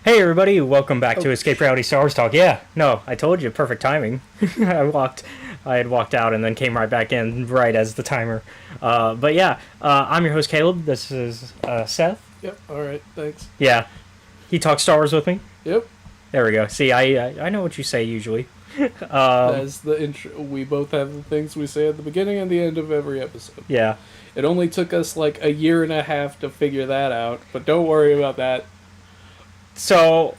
Hey everybody, welcome back to Escape Reality Star Wars Talk. Yeah, no, I told you, perfect timing. I had walked out and then came right back in right as the timer. But yeah, I'm your host Caleb. This is Seth. Yep. All right. Thanks. Yeah, he talks Star Wars with me. Yep. There we go. See, I know what you say usually. That's the intro. We both have the things we say at the beginning and the end of every episode. Yeah. It only took us like a year and a half to figure that out, but don't worry about that. So,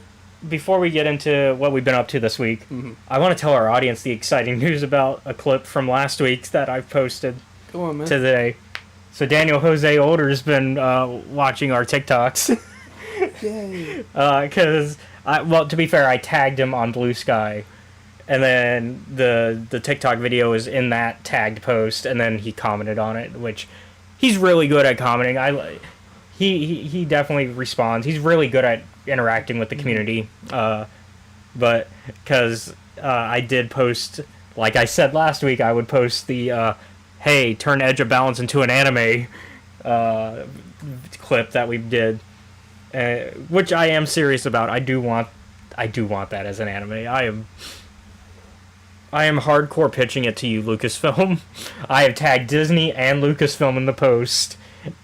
before we get into what we've been up to this week, I want to tell our audience the exciting news about a clip from last week that I've posted Come on, man. today. So Daniel Jose Older's been watching our TikToks. Yay. Because, well, to be fair, I tagged him on Blue Sky. And then the TikTok video is in that tagged post, and then he commented on it, which he's really good at commenting. He definitely responds. He's really good at interacting with the community. But because I did post, like I said last week, I would post the hey, turn Edge of Balance into an anime clip that we did, which I am serious about. I do want that as an anime. I am hardcore pitching it to you, Lucasfilm. I have tagged Disney and Lucasfilm in the post,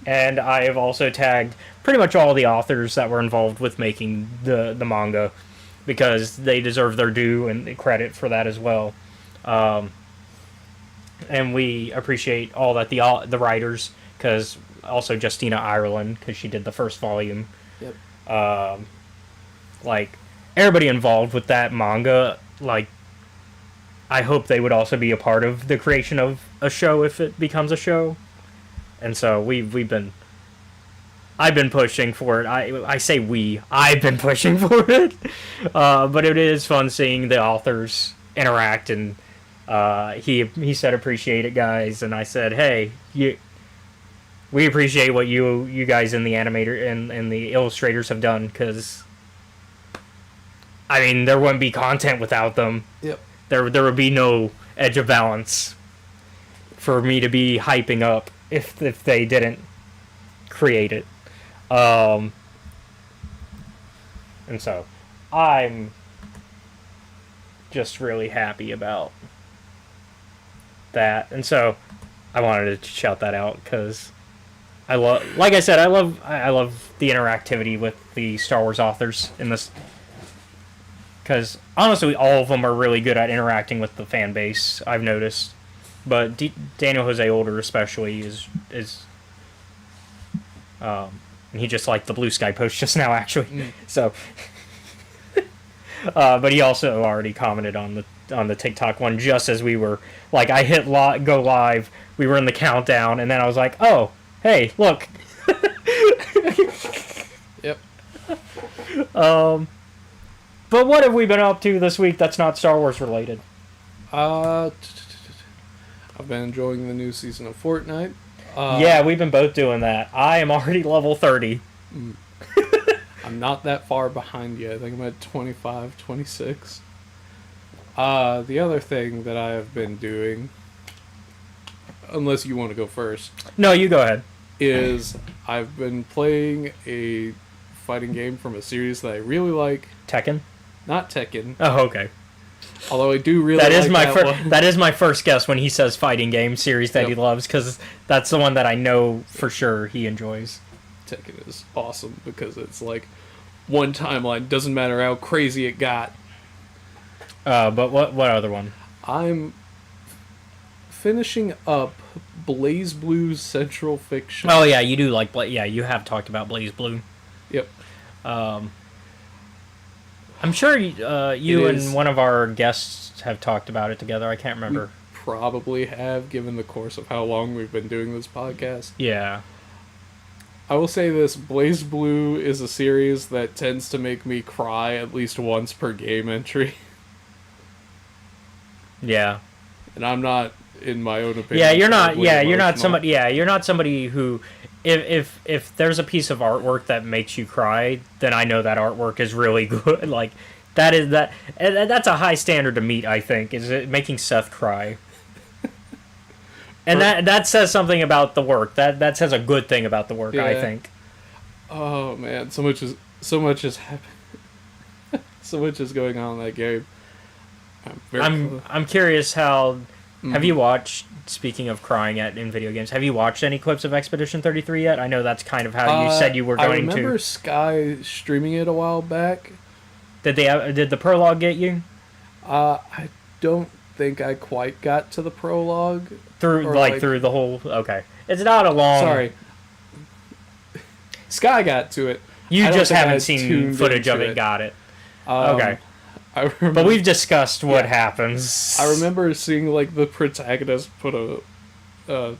and I have also tagged pretty much all the authors that were involved with making the manga, because they deserve their due and credit for that as well. And we appreciate all that the writers, because also Justina Ireland, because she did the first volume. Yep. Like, everybody involved with that manga, like, I hope they would also be a part of the creation of a show if it becomes a show. And so I've been pushing for it. I've been pushing for it. But it is fun seeing the authors interact, and he said appreciate it, guys, and I said, hey, we appreciate what you guys in the animator and the illustrators have done, because I mean, there wouldn't be content without them. Yep. There would be no Edge of Balance for me to be hyping up if they didn't create it. And so I'm just really happy about that. And so I wanted to shout that out, because I love, like I said, I love the interactivity with the Star Wars authors in this. Because, honestly, all of them are really good at interacting with the fan base, I've noticed. But Daniel Jose Older especially is and he just liked the Blue Sky post just now, actually. So, but he also already commented on the TikTok one just as we were, like, I hit go live, we were in the countdown, and then I was like, oh, hey, look. Yep. But what have we been up to this week that's not Star Wars related? I've been enjoying the new season of Fortnite. Yeah, we've been both doing that. I am already level 30. I'm not that far behind you. I think I'm at 25, 26. The other thing that I have been doing, unless you want to go first. No, you go ahead. Is I've been playing a fighting game from a series that I really like. Tekken? Not Tekken. Oh, okay. Although I do really that is like my that one. That is my first guess when he says fighting game series that he loves, because that's the one that I know for sure he enjoys. Tekken is awesome because it's like one timeline, doesn't matter how crazy it got. But what other one? I'm finishing up Blaze Blue's Central Fiction. Oh yeah, you do like you have talked about Blaze Blue. Yep. I'm sure you and one of our guests have talked about it together. I can't remember. We probably have, given the course of how long we've been doing this podcast. Yeah. I will say this, Blaze Blue is a series that tends to make me cry at least once per game entry. Yeah. And I'm not, in my own opinion. Yeah, you're not. Yeah, you're not emotional. somebody. Yeah, you're not somebody who, if there's a piece of artwork that makes you cry, then I know that artwork is really good. Like, that's a high standard to meet. I think is it making Seth cry, and that says something about the work. That says a good thing about the work. Yeah. I think. Oh man, so much has happened. so much is going on in that game. I'm curious how. Have you watched? Speaking of crying in video games, have you watched any clips of Expedition 33 yet? I know that's kind of how you said you were going to. I remember Sky streaming it a while back. Did the prologue get you? I don't think I quite got to the prologue. Through the whole. Okay, it's not a long. Sorry. Sky got to it. You just haven't seen footage of it. Got it. Okay. But we've discussed what happens. I remember seeing like the protagonist put a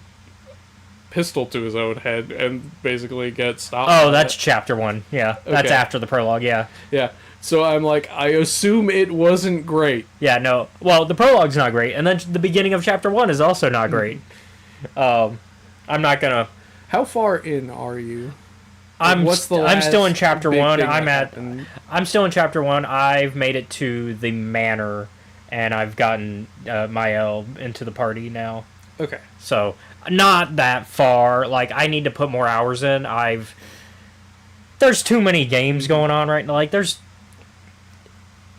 pistol to his own head and basically get stopped. Oh, that's chapter 1. Yeah, okay. That's after the prologue. Yeah. Yeah. So I'm like, I assume it wasn't great. Yeah. No. Well, the prologue's not great, and then the beginning of chapter 1 is also not great. I'm not gonna. How far in are you? I'm still in chapter 1. I'm still in chapter 1. I've made it to the manor, and I've gotten Mael into the party now. Okay. So not that far. Like, I need to put more hours in. There's too many games going on right now. Like, there's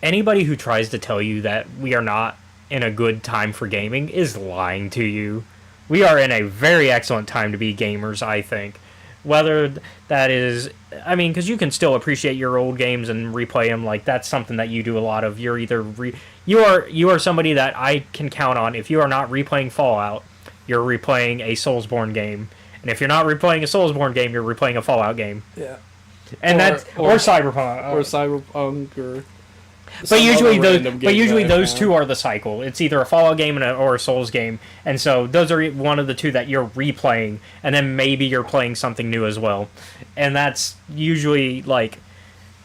anybody who tries to tell you that we are not in a good time for gaming is lying to you. We are in a very excellent time to be gamers, I think. Whether that is, I mean, because you can still appreciate your old games and replay them. Like, that's something that you do a lot of. You're either you are somebody that I can count on. If you are not replaying Fallout, you're replaying a Soulsborne game, and if you're not replaying a Soulsborne game, you're replaying a Fallout game. Yeah, and or Cyberpunk or Cyberpunk or. But usually those two are the cycle. It's either a Fallout game or a Souls game, and so those are one of the two that you're replaying, and then maybe you're playing something new as well, and that's usually like.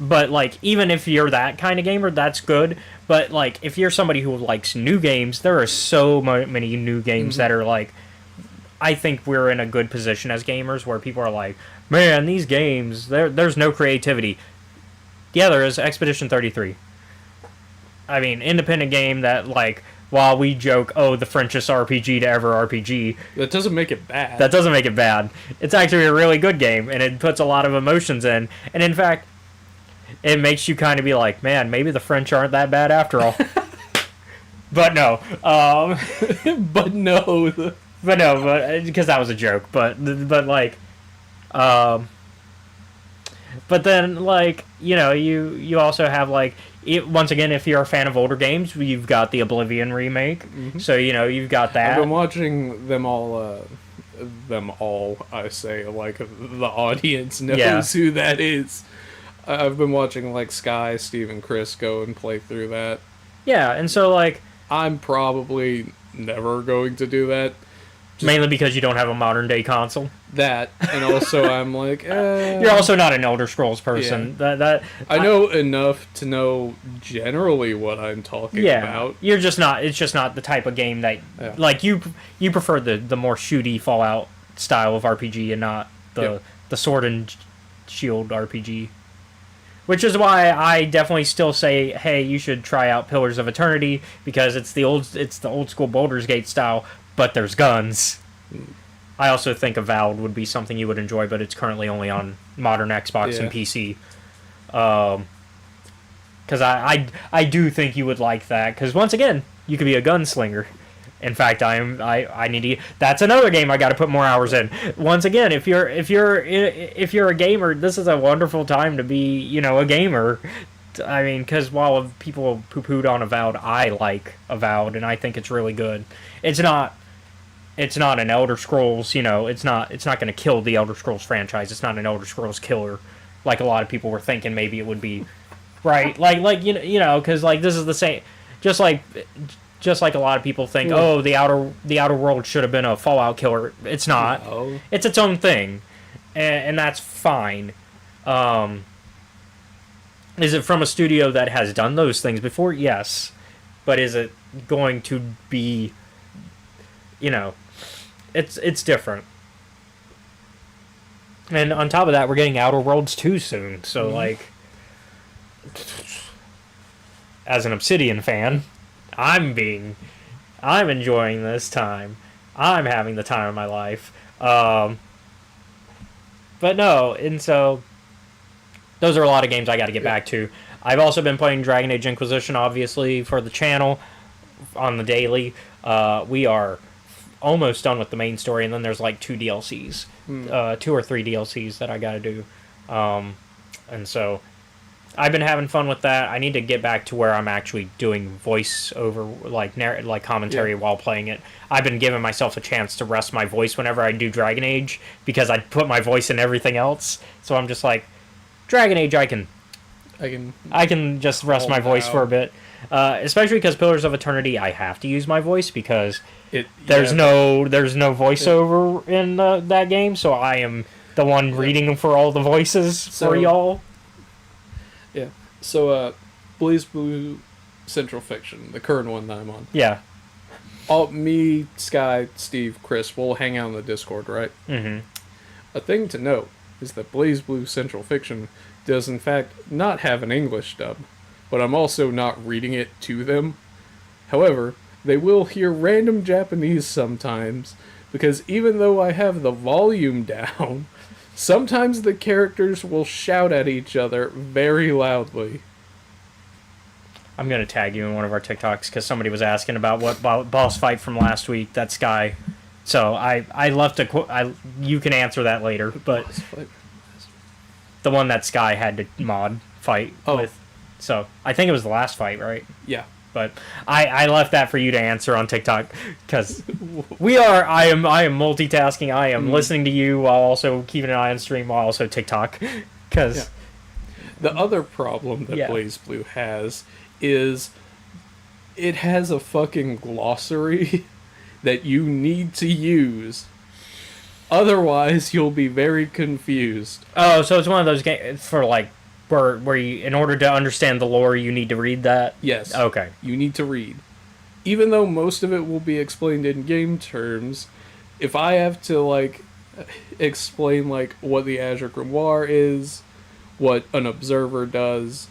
But like, even if you're that kind of gamer, that's good. But like, if you're somebody who likes new games, there are so many new games that are like. I think we're in a good position as gamers where people are like, man, these games, there's no creativity. Yeah, there is. Expedition 33. I mean, independent game that, like, while we joke, oh, the Frenchest RPG to ever RPG. That doesn't make it bad. That doesn't make it bad. It's actually a really good game, and it puts a lot of emotions in. And in fact, it makes you kind of be like, man, maybe the French aren't that bad after all. But no. But no. But because that was a joke. But like, but then, like, you know, you also have, like, once again, if you're a fan of older games, you've got the Oblivion remake. So, you know, you've got that. I've been watching them all, I say, like, the audience knows who that is. I've been watching, like, Sky, Steve, and Chris go and play through that. Yeah, and so, like... I'm probably never going to do that. Mainly because you don't have a modern-day console. That, and also I'm like, You're also not an Elder Scrolls person. Yeah. I know enough to know generally what I'm talking about. You're just not. It's just not the type of game that like you prefer the more shooty Fallout style of RPG and not the sword and shield RPG. Which is why I definitely still say, hey, you should try out Pillars of Eternity because it's the old school Baldur's Gate style, but there's guns. I also think Avowed would be something you would enjoy, but it's currently only on modern Xbox and PC. Because I do think you would like that. Because once again, you could be a gunslinger. In fact, I need to. That's another game I got to put more hours in. Once again, if you're a gamer, this is a wonderful time to be, you know, a gamer. I mean, because while people poo-pooed on Avowed, I like Avowed, and I think it's really good. It's not an Elder Scrolls, you know, it's not going to kill the Elder Scrolls franchise. It's not an Elder Scrolls killer, like a lot of people were thinking maybe it would be, right? Like you know, because like this is the same, just like a lot of people think, oh, the outer world should have been a Fallout killer. It's not. No. It's its own thing, and that's fine. Is it from a studio that has done those things before? Yes, but is it going to be? You know, it's different. And on top of that, we're getting Outer Worlds 2 soon. So, like, as an Obsidian fan, I'm enjoying this time. I'm having the time of my life. But no, and so those are a lot of games I got to get back to. I've also been playing Dragon Age Inquisition, obviously, for the channel on the daily. We are almost done with the main story, and then there's like 2 DLCs, 2 or 3 DLCs that I got to do. And so I've been having fun with that. I need to get back to where I'm actually doing voice over, like commentary while playing it. I've been giving myself a chance to rest my voice whenever I do Dragon Age, because I put my voice in everything else. So I'm just like, Dragon Age, I can just rest my voice for a bit. Especially because Pillars of Eternity, I have to use my voice because there's no voiceover in that game, so I am the one reading for all the voices for y'all. Yeah. So, Blaze Blue Central Fiction, the current one that I'm on. Yeah. Me, Sky, Steve, Chris, we'll hang out in the Discord, right? Mm-hmm. A thing to note is that Blaze Blue Central Fiction does in fact not have an English dub, but I'm also not reading it to them. However, they will hear random Japanese sometimes, because even though I have the volume down, sometimes the characters will shout at each other very loudly. I'm going to tag you in one of our TikToks because somebody was asking about what boss fight from last week, that Sky. So I left a quote. You can answer that later, but the one that Sky had to mod fight with. So I think it was the last fight, right? Yeah. But I left that for you to answer on TikTok because I am multitasking. I am listening to you while also keeping an eye on stream while also TikTok. Because the other problem that Blaze Blue has is it has a fucking glossary that you need to use. Otherwise, you'll be very confused. Oh, so it's one of those games for like where you, in order to understand the lore, you need to read that? Yes. Okay. You need to read. Even though most of it will be explained in game terms, if I have to, like, explain, like, what the Azure Grimoire is, what an observer does...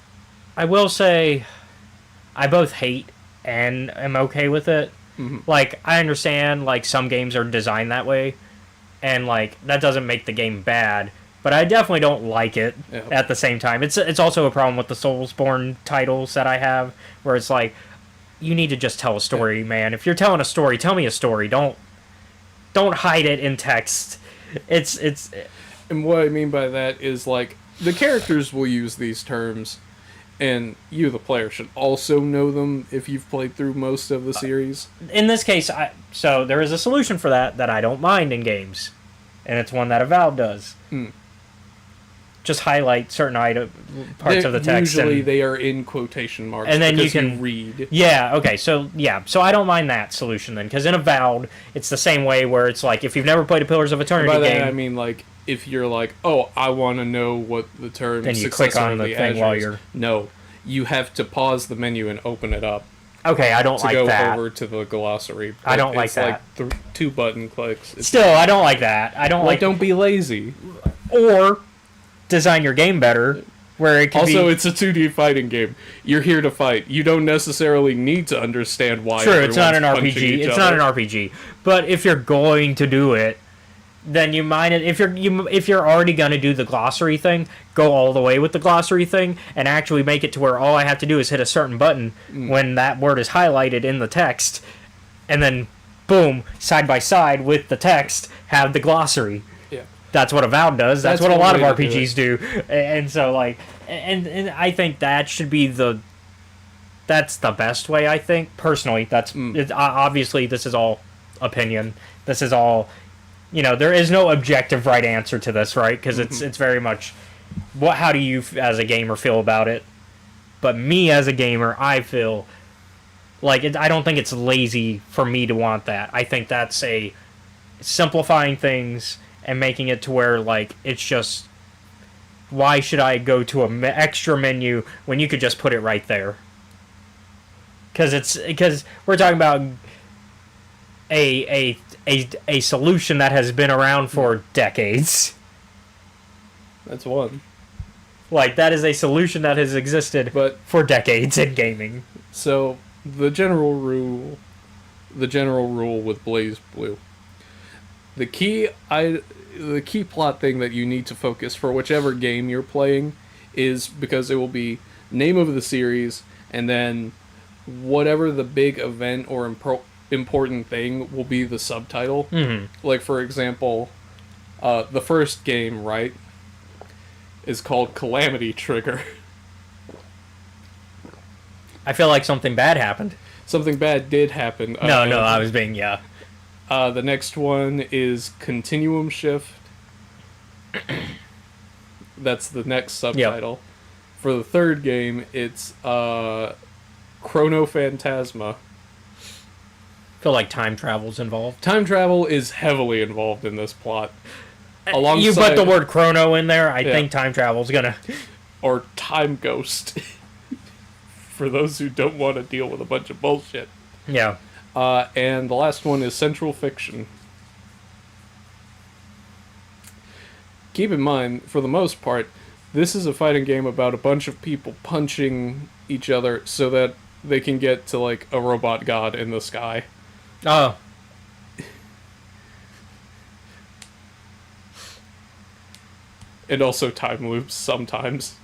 I will say, I both hate and am okay with it. Mm-hmm. Like, I understand, like, some games are designed that way, and, like, that doesn't make the game bad, but I definitely don't like it at the same time. It's also a problem with the Soulsborne titles that I have, where it's like, you need to just tell a story, man. If you're telling a story, tell me a story. Don't hide it in text. And what I mean by that is, like, the characters will use these terms, and you, the player, should also know them if you've played through most of the series. In this case, so there is a solution for that I don't mind in games, and it's one that Avowed does. Just highlight certain parts of the text. Usually they are in quotation marks, and then you can read. Yeah, okay, so I don't mind that solution then, because in Avowed, it's the same way where it's like, if you've never played a Pillars of Eternity game... By that, I mean, like, if you're like, oh, I want to know what the term... Then you click on the thing while you're... No, you have to pause the menu and open it up. Okay, I don't like that. To go over to the glossary. I don't like that. It's like 2 button clicks. Still, I don't like that. I don't like... Don't be lazy. Or... design your game better, where it can it's a 2D fighting game. You're here to fight. You don't necessarally need to understand why. True, it's not an RPG. It's not an RPG. But if you're going to do it, then you might. If you're already gonna do the glossary thing, go all the way with the glossary thing, and actually make it to where all I have to do is hit a certain button when that word is highlighted in the text, and then boom, side by side with the text, have the glossary. That's what Avowed does. That's what a lot of RPGs do. And so, like, and I think that should be that's the best way, I think. Personally, obviously, this is all opinion. This is all, there is no objective right answer to this, right? Because it's very much, how do you, as a gamer, feel about it? But me, as a gamer, I feel like, I don't think it's lazy for me to want that. I think that's simplifying things and making it to where, like, it's just, why should I go to an extra menu when you could just put it right there? Because we're talking about a solution that has been around for decades. That's one. Like, that is a solution that has existed for decades in gaming. So, the general rule with Blaze Blue. The key plot thing that you need to focus for whichever game you're playing is because it will be name of the series and then whatever the big event or important thing will be the subtitle. Mm-hmm. Like, for example, the first game, right, is called Calamity Trigger. I feel like something bad happened. Something bad did happen. No, I was being, yeah. The next one is Continuum Shift. That's the next subtitle. Yep. For the third game, it's Chrono Phantasma. I feel like time travel's involved. Time travel is heavily involved in this plot. Alongside, you put the word chrono in there, I think time travel's gonna... Or time ghost. For those who don't want to deal with a bunch of bullshit. Yeah. And the last one is Central Fiction. Keep in mind, for the most part, this is a fighting game about a bunch of people punching each other so that they can get to, like, a robot god in the sky. Oh. And also time loops sometimes.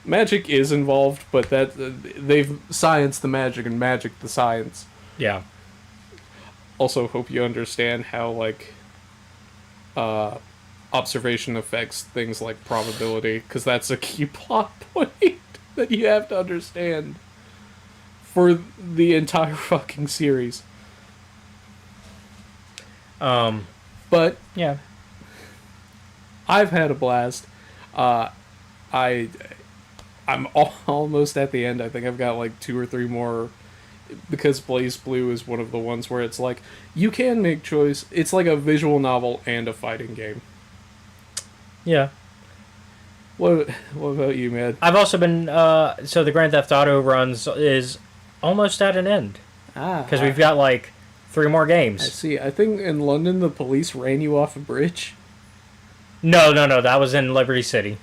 Magic is involved, but that they've scienced the magic and magic the science. Yeah. Also, hope you understand how, like, observation affects things like probability, because that's a key plot point that you have to understand for the entire fucking series. But yeah, I've had a blast. I'm almost at the end. I think I've got like 2 or 3 more, because Blaze Blue is one of the ones where it's like you can make choice. It's like a visual novel and a fighting game. Yeah. What about you, man? I've also been so the Grand Theft Auto runs is almost at an end. Because we've got like 3 more games. I see. I think in London the police ran you off a bridge. No, that was in Liberty City.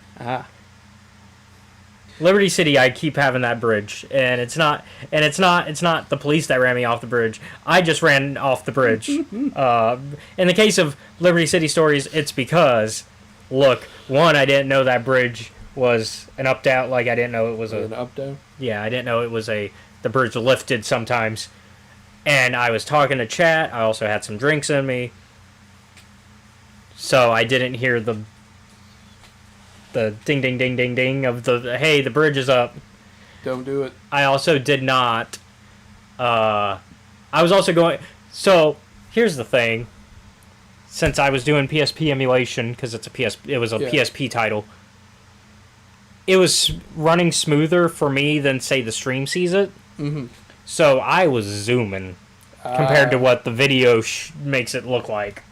Liberty City, I keep having that bridge, and it's not the police that ran me off the bridge. I just ran off the bridge. In the case of Liberty City stories, it's because, look, one, I didn't know that bridge was an up down. Like, I didn't know it was an up down. Yeah, I didn't know it was the bridge lifted sometimes. And I was talking to chat. I also had some drinks in me, so I didn't hear the ding ding ding ding ding of the hey, the bridge is up. Don't do it. I also did not. I was also going. So here's the thing. Since I was doing PSP emulation, because it was a PSP title, it was running smoother for me than say the stream sees it. Mm-hmm. So I was zooming compared to what the video makes it look like.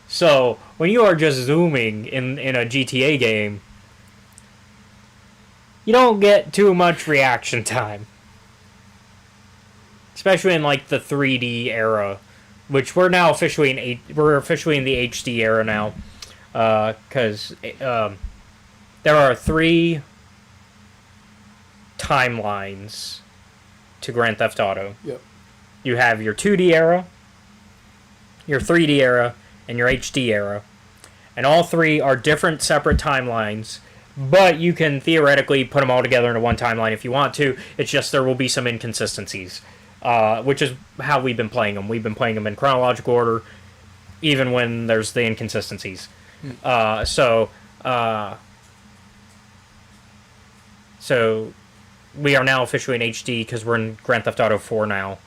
So when you are just zooming in a GTA game, you don't get too much reaction time. Especially in like the 3D era, which we're now officially in the HD era now, because there are 3 timelines to Grand Theft Auto. Yep. You have your 2D era, your 3D era, and your HD era. And all 3 are different separate timelines, but you can theoretically put them all together into one timeline if you want to. It's just there will be some inconsistencies, which is how we've been playing them. We've been playing them in chronological order, even when there's the inconsistencies. So we are now officially in HD because we're in Grand Theft Auto 4 now,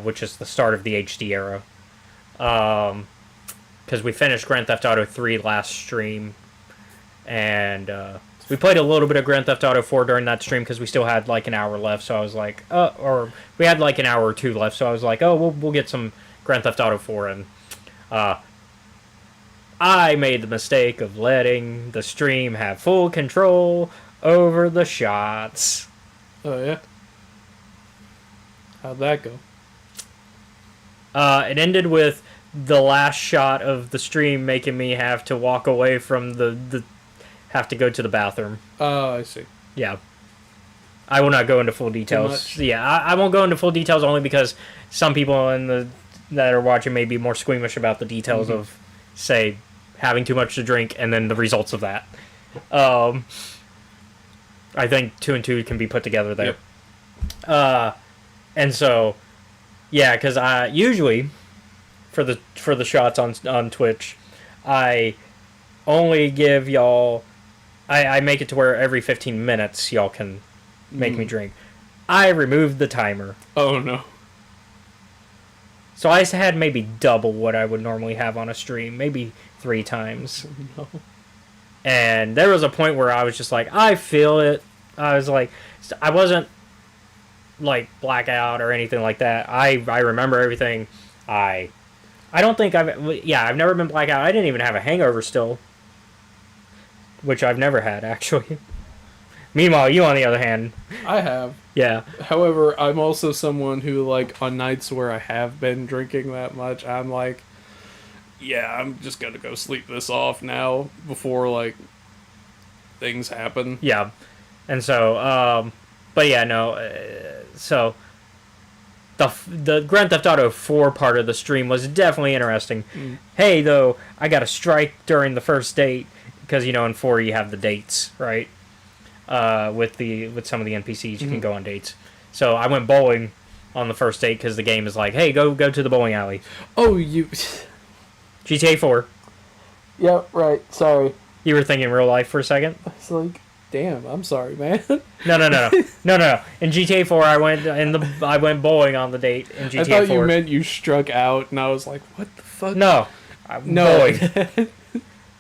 which is the start of the HD era. Because we finished Grand Theft Auto 3 last stream, and we played a little bit of Grand Theft Auto 4 during that stream because we still had like an hour left. So I was like, or we had like an hour or 2 left. So I was like, we'll get some Grand Theft Auto 4, and I made the mistake of letting the stream have full control over the shots. Oh yeah. How'd that go? It ended with the last shot of the stream making me have to walk away from have to go to the bathroom. Oh, I see. Yeah. I will not go into full details. Yeah, I won't go into full details only because some people that are watching may be more squeamish about the details of, say, having too much to drink, and then the results of that. I think 2 and 2 can be put together there. Yep. And so, yeah, because I usually for the shots on Twitch, I only give y'all. I make it to where every 15 minutes y'all can make me drink. I removed the timer. Oh no. So I had maybe double what I would normally have on a stream, maybe 3 times. No. And there was a point where I was just like, I feel it. I was like, I wasn't like blackout or anything like that. I remember everything. I don't think I've never been blackout. I didn't even have a hangover still, which I've never had actually. Meanwhile, you on the other hand, I have. yeah. However, I'm also someone who, like, on nights where I have been drinking that much, I'm like, yeah, I'm just gonna go sleep this off now before, like, things happen. Yeah. And so, but yeah, no, so the Grand Theft Auto 4 part of the stream was definitely interesting. Hey, though, I got a strike during the first date, because, you know, in 4 you have the dates, right? With some of the NPCs, you can go on dates. So I went bowling on the first date because the game is like, hey, go to the bowling alley. Oh, you... GTA 4. Yeah, right, sorry. You were thinking real life for a second? It's like, damn, I'm sorry, man. No. In GTA 4, I went bowling on the date in GTA 4. I thought you meant you struck out, and I was like, what the fuck? No. Bowling.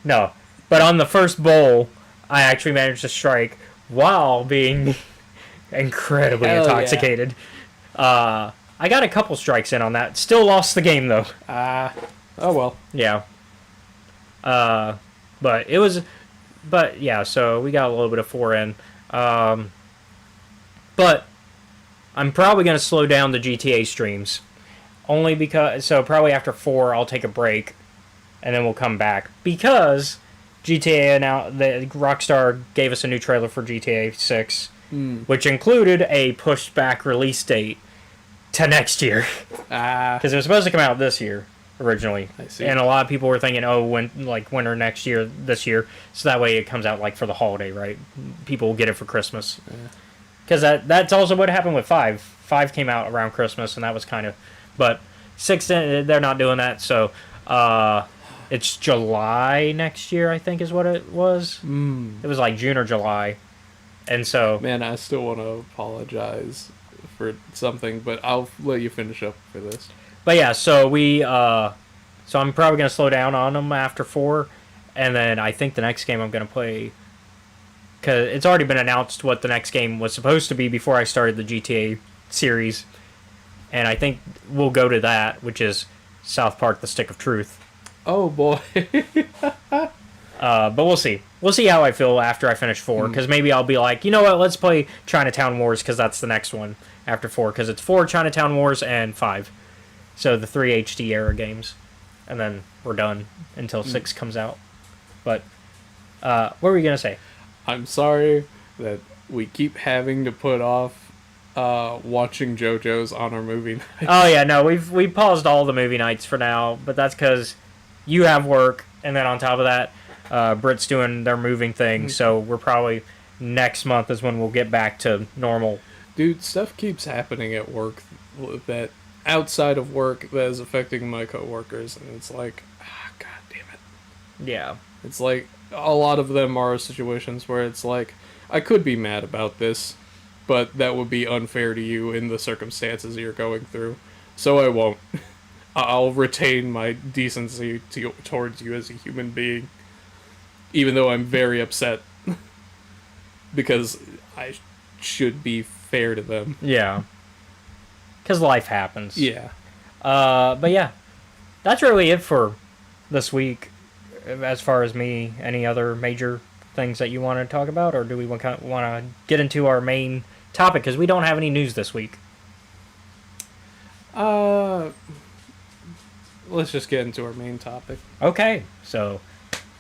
No. But on the first bowl, I actually managed to strike while being incredibly intoxicated. Yeah. I got a couple strikes in on that. Still lost the game, though. Oh well. Yeah. But yeah, so we got a little bit of 4 in. But I'm probably going to slow down the GTA streams. Only because, so probably after 4, I'll take a break, and then we'll come back. Because GTA now, the Rockstar gave us a new trailer for GTA 6, which included a pushed back release date to next year. Because it was supposed to come out this year originally. I see. And a lot of people were thinking, winter next year, this year, so that way it comes out like for the holiday, right? People will get it for Christmas. Because that's also what happened with 5. 5 came out around Christmas, and that was kind of, but 6 they're not doing that, so it's July next year, I think is what it was. It was like June or July. And so... Man, I still want to apologize for something, but I'll let you finish up for this. But yeah, so so I'm probably going to slow down on them after 4. And then I think the next game I'm going to play... Because it's already been announced what the next game was supposed to be before I started the GTA series. And I think we'll go to that, which is South Park: The Stick of Truth. Oh boy. But we'll see. We'll see how I feel after I finish 4. Because maybe I'll be like, you know what, let's play Chinatown Wars, because that's the next one after 4. Because it's 4 Chinatown Wars and 5. So the 3 HD era games. And then we're done until 6 comes out. But what were you going to say? I'm sorry that we keep having to put off watching JoJo's on our movie night. Oh yeah, no, we paused all the movie nights for now, but that's because you have work, and then on top of that, Brit's doing their moving thing, so we're probably next month is when we'll get back to normal. Dude, stuff keeps happening at work that outside of work that is affecting my coworkers, and it's like, god damn it. Yeah. It's like, a lot of them are situations where it's like, I could be mad about this, but that would be unfair to you in the circumstances you're going through. So I won't. I'll retain my decency towards you as a human being, even though I'm very upset, because I should be fair to them. Yeah. Because life happens. Yeah. But yeah, that's really it for this week. As far as me, any other major things that you want to talk about, or do we want to get into our main topic, because we don't have any news this week? Let's just get into our main topic. Okay, so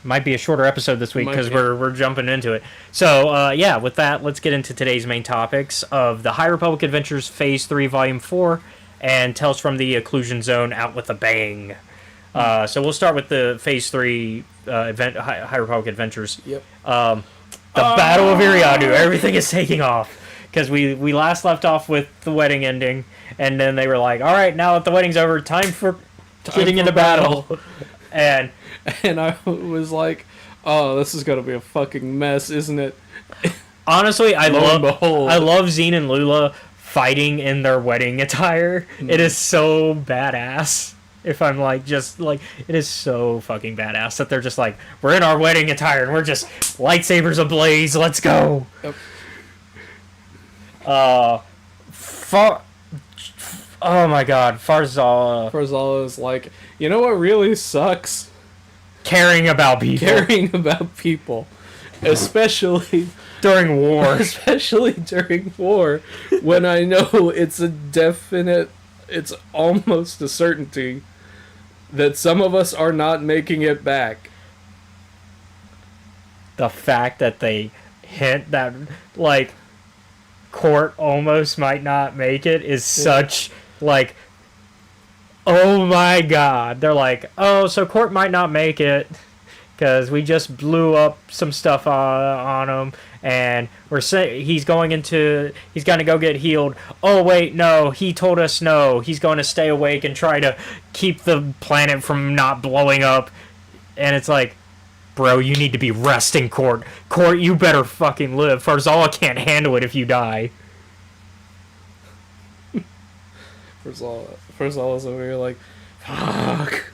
might be a shorter episode this week because we're jumping into it. So yeah, with that, let's get into today's main topics of the High Republic Adventures Phase 3 Volume 4 and Tales from the Occlusion Zone Out with a Bang. So we'll start with the Phase 3 High Republic Adventures. Yep. The Battle of Eriadu. Everything is taking off. Because we last left off with the wedding ending, and then they were like, all right, now that the wedding's over, time for getting into battle. And I was like, oh, this is going to be a fucking mess, isn't it? Honestly, I behold. love Zine and Lula fighting in their wedding attire. It is so badass. If I'm like, just like, it is so fucking badass that they're just like, we're in our wedding attire and we're just lightsabers ablaze, let's go. Yep. Oh my god, Farzala. Farzala is like, you know what really sucks? Caring about people. Caring about people. Especially during war. Especially during war. When I know it's it's almost a certainty that some of us are not making it back. The fact that they hint that, like, Court almost might not make it is such, like, oh my god. They're like, oh, so Court might not make it because we just blew up some stuff on him, and he's going to go get healed. Oh wait, no, he told us no, he's going to stay awake and try to keep the planet from not blowing up. And it's like, bro, you need to be resting, Court. Court, you better fucking live. Farzala can't handle it if you die. Farzala's over here like, fuck.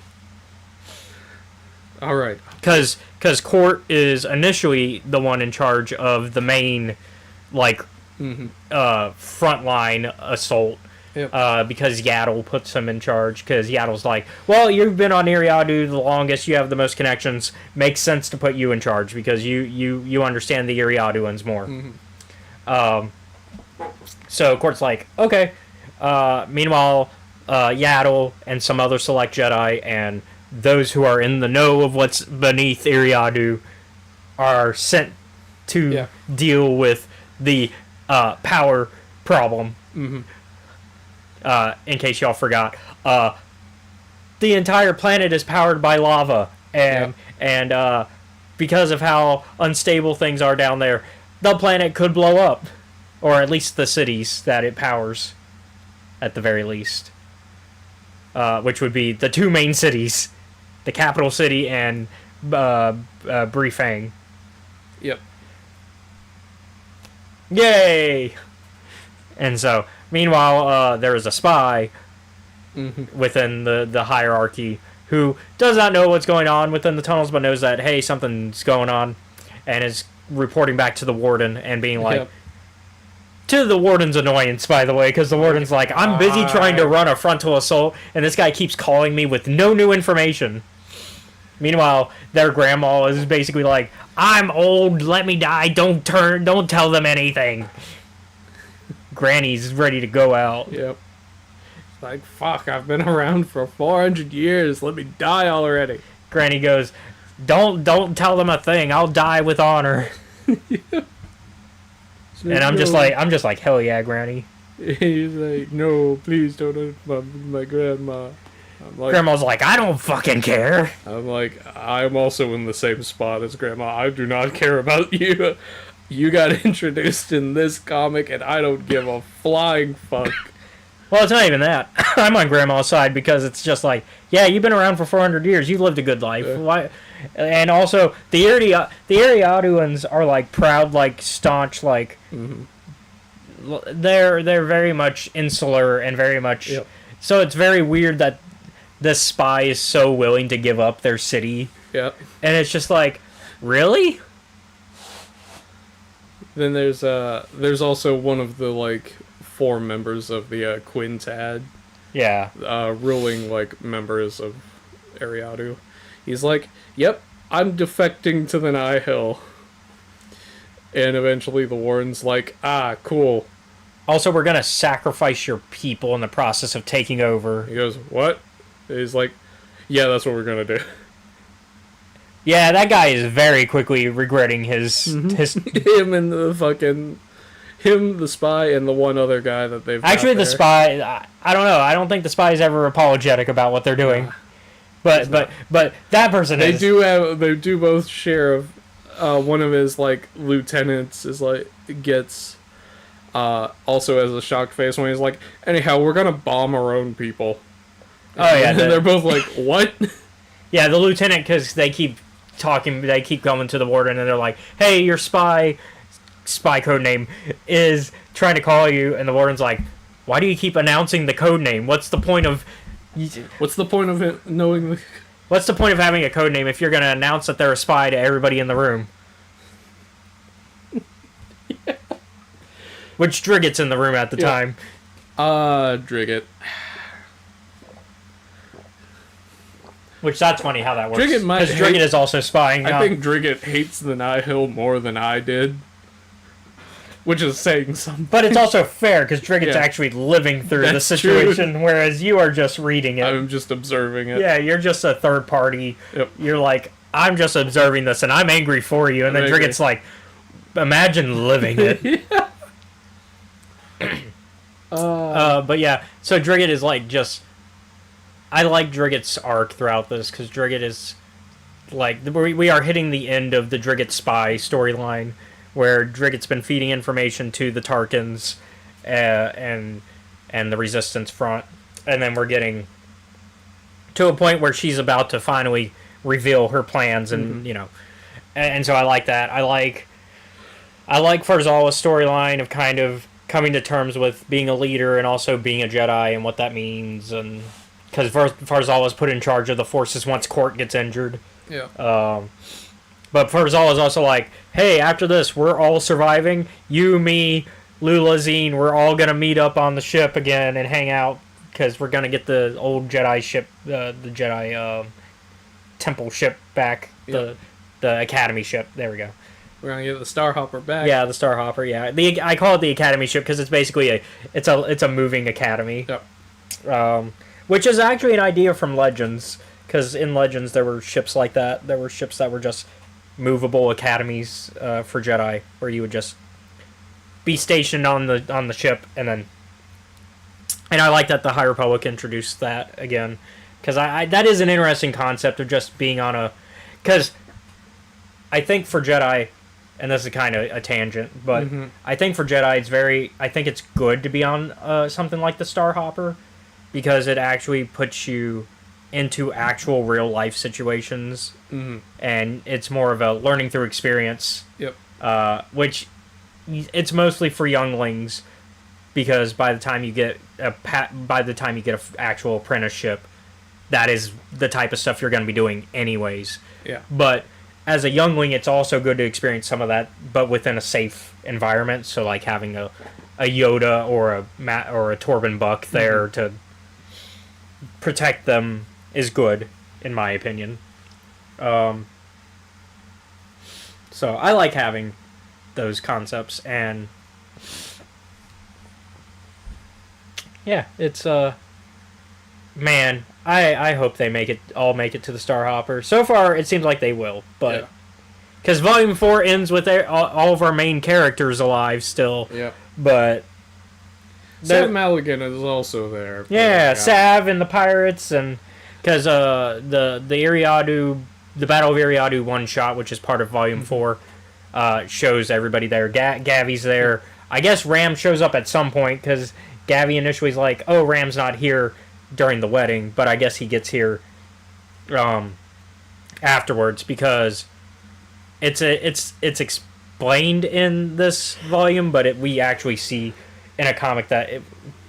Alright. Because Court is initially the one in charge of the main, like, frontline assault. Yep. Because Yaddle puts him in charge, because Yaddle's like, well, you've been on Eriadu the longest, you have the most connections, makes sense to put you in charge, because you understand the Eriaduans more. So Court's like, okay. Meanwhile, Yaddle and some other select Jedi and those who are in the know of what's beneath Eriadu are sent to deal with the power problem. In case y'all forgot, the entire planet is powered by lava, and because of how unstable things are down there, the planet could blow up, or at least the cities that it powers, at the very least, which would be the two main cities, the capital city and Briefang. Yep. Yay! And so, meanwhile, there is a spy within the hierarchy who does not know what's going on within the tunnels, but knows that, hey, something's going on, and is reporting back to the warden and being like, to the warden's annoyance, by the way, because the warden's like, I'm busy trying to run a frontal assault, and this guy keeps calling me with no new information. Meanwhile, their grandma is basically like, I'm old, let me die, don't tell them anything. Granny's ready to go out. Yep. It's like, fuck, I've been around for 400 years, let me die already. Granny goes, don't tell them a thing, I'll die with honor. And I'm just like, hell yeah, Granny. He's like, no, please don't hurt my grandma. I'm like, Grandma's like, I don't fucking care. I'm like, I'm also in the same spot as Grandma. I do not care about you. You got introduced in this comic, and I don't give a flying fuck. Well, it's not even that. I'm on Grandma's side because it's just like, yeah, you've been around for 400 years. You've lived a good life. Yeah. Why? And also, the Eriaduans are like proud, like staunch, like they're very much insular and very much. Yep. So it's very weird that this spy is so willing to give up their city. Yeah. And it's just like, really? Then there's also one of the like 4 members of the Quintad. Yeah. Ruling like members of Eriadu. He's like, yep, I'm defecting to the Nihil. And eventually the warden's like, cool. Also, we're gonna sacrifice your people in the process of taking over. He goes, what? He's like, yeah, that's what we're gonna do. Yeah, that guy is very quickly regretting his him and the spy, and the one other guy that they've actually the spy. I don't know. I don't think the spy is ever apologetic about what they're doing. but that person They is. do both share of one of his like lieutenants is like gets also has a shocked face when he's like, anyhow, we're gonna bomb our own people. Oh yeah, and they're both like, what? Yeah, the lieutenant, because they keep talking, they keep going to the warden, and they're like, hey, your spy code name is trying to call you, and the warden's like, why do you keep announcing the code name? What's the point of it knowing the... What's the point of having a code name if you're going to announce that they're a spy to everybody in the room? Yeah. Which Driggett's in the room at the time. Driggett. Which, that's funny how that works. Because Driggett Driggett is also spying. I think Driggett hates the Nihil more than I did. Which is saying something. But it's also fair, because Driggett's actually living through the situation, true. Whereas you are just reading it. I'm just observing it. Yeah, you're just a third party. Yep. You're like, I'm just observing this, and I'm angry for you. And then Driggett's like, imagine living it. But yeah, so Driggett is like just... I like Driggett's arc throughout this, because Driggett is... like, we are hitting the end of the Driggett spy storyline, where Driggett's been feeding information to the Tarkans and the Resistance front, and then we're getting to a point where she's about to finally reveal her plans, and and so I like that. I like Farzawa's storyline of kind of coming to terms with being a leader and also being a Jedi and what that means, and because Farzawa's put in charge of the forces once Court gets injured. Yeah. But Farzawa is also like, hey, after this, we're all surviving. You, me, Lula, Zine, we're all going to meet up on the ship again and hang out because we're going to get the old Jedi ship, the Jedi temple ship back, the Academy ship. There we go. We're going to get the Starhopper back. Yeah, the Starhopper, yeah. I call it the Academy ship because it's basically it's a moving academy. Yep. Which is actually an idea from Legends, because in Legends there were ships like that. There were ships that were just movable academies for Jedi, where you would just be stationed on the ship, and I like that the High Republic introduced that again, because I that is an interesting concept of just being on a, because I think for Jedi, and this is kind of a tangent, but I think for Jedi I think it's good to be on something like the Starhopper, because it actually puts you into actual real life situations, and it's more of a learning through experience. Yep. Which it's mostly for younglings, because by the time you get an actual apprenticeship, that is the type of stuff you're going to be doing anyways. Yeah. But as a youngling, it's also good to experience some of that, but within a safe environment. So like having a Yoda or a Torben Buck there to protect them is good, in my opinion. So I like having those concepts, and yeah, it's man, I hope they make it to the Starhopper. So far, it seems like they will, but because Volume 4 ends with all of our main characters alive still. Yeah. But Sav Maligan is also there. Yeah, Sav and the pirates, and because the Eriadu, the Battle of Eriadu one-shot, which is part of Volume 4, shows everybody there. Gavi's there. I guess Ram shows up at some point, because Gavi initially is like, oh, Ram's not here during the wedding, but I guess he gets here afterwards, because it's explained in this volume, but we actually see in a comic that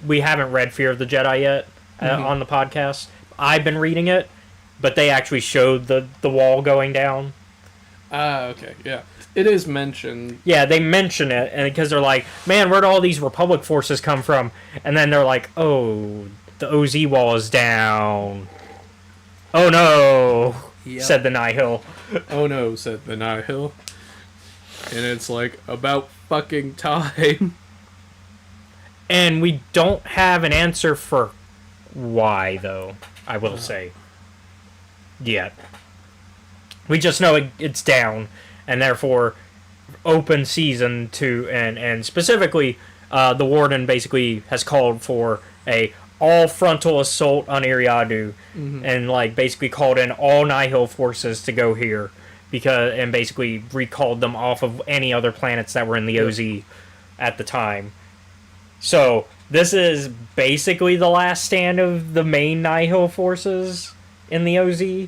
we haven't read Fear of the Jedi yet on the podcast. I've been reading it, but they actually showed the wall going down. Okay, yeah. It is mentioned. Yeah, they mention it, and because they're like, man, where'd all these Republic forces come from? And then they're like, oh, the OZ wall is down. Oh no, said the Nihil. Oh no, said the Nihil. And it's like, about fucking time. And we don't have an answer for why, though, I will say. Yet. We just know it's down, and therefore open season to, and specifically the warden basically has called for a all frontal assault on Eriadu, and like basically called in all Nihil forces to go here, and basically recalled them off of any other planets that were in the OZ at the time. So this is basically the last stand of the main Nihil forces in the OZ.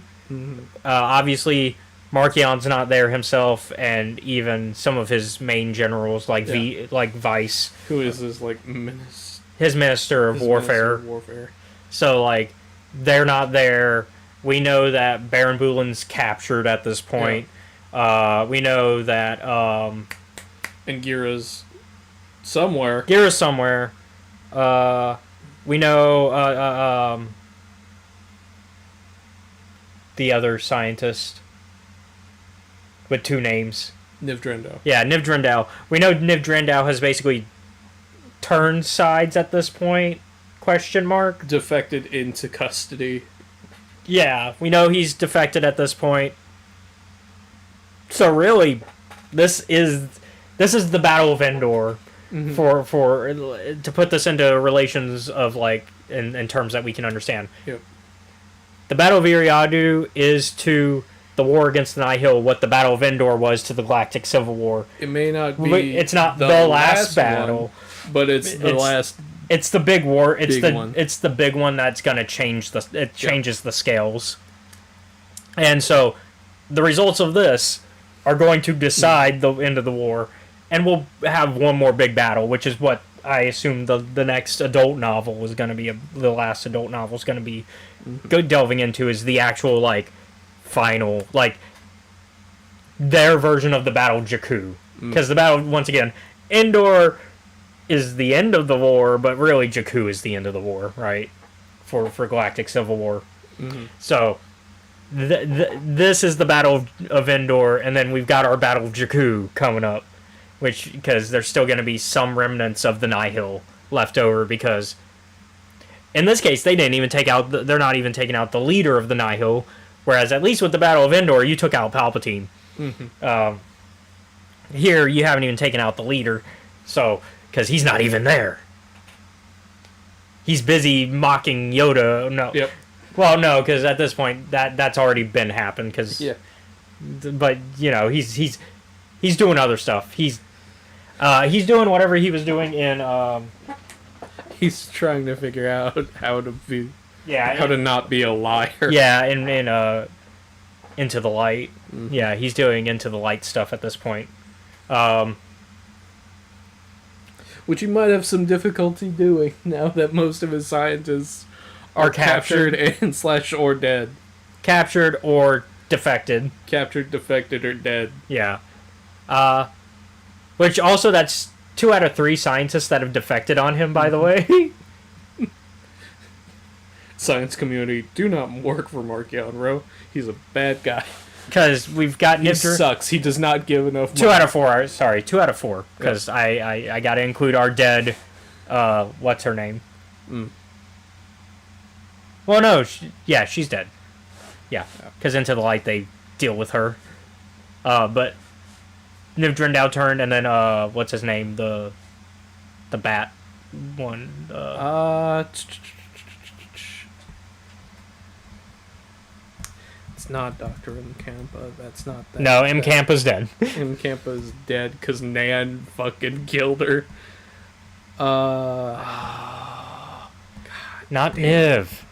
Obviously, Marchion's not there himself, and even some of his main generals, like Vice, who is his like his Minister of Warfare. So like, they're not there. We know that Baron Bulan's captured at this point. Yeah. We know that and Gira's somewhere. We know the other scientist with 2 names. Niv Drendow. Yeah, Niv Drendow. We know Niv Drendow has basically turned sides at this point. ? Defected into custody. Yeah, we know he's defected at this point. So really, this is the Battle of Endor. For to put this into relations of like in terms that we can understand. Yep. The Battle of Eriadu is to the war against the Nihil what the Battle of Endor was to the Galactic Civil War. It may not be. It's not the last battle, but it's the last. It's the big war. One. It's the big one that's going to change changes the scales. And so, the results of this are going to decide the end of the war, and we'll have one more big battle, which is what I assume the next adult novel is going to be. The last adult novel is going to be delving into is the actual like final like their version of the Battle of Jakku, because the battle once again Endor is the end of the war, but really Jakku is the end of the war, right? For Galactic Civil War. So this is the Battle of Endor, and then we've got our Battle of Jakku coming up, which because there's still going to be some remnants of the Nihil left over, because in this case they didn't even take out they're not even taking out the leader of the Nihil, whereas at least with the Battle of Endor you took out Palpatine. Here you haven't even taken out the leader, so because he's not even there. He's busy mocking Yoda. No. Yep. Well, no, because at this point that's already been happened. Cause, but you know he's doing other stuff. He's doing whatever he was doing in. He's trying to figure out how to be. Yeah. How to not be a liar. Yeah, in Into the Light. Yeah, he's doing Into the Light stuff at this point. Which he might have some difficulty doing now that most of his scientists are captured and / or dead. Captured or defected. Captured, defected, or dead. Yeah. Which also that's 2 out of 3 scientists that have defected on him, by the way. Science community, do not work for Marchion Ro. He's a bad guy. Because we've got He sucks. He does not give enough money. 2 out of 4. Sorry, 2 out of 4. Because I got to include our dead. What's her name? Well, no. She's dead. Yeah. Because Into the Light, they deal with her. But Niv Drendow turned, and then what's his name? The bat one. It's not Dr. M. Campa. That's not that. No, M. Campa's dead. M. Campa's dead because Nan fucking killed her. God, not Niv.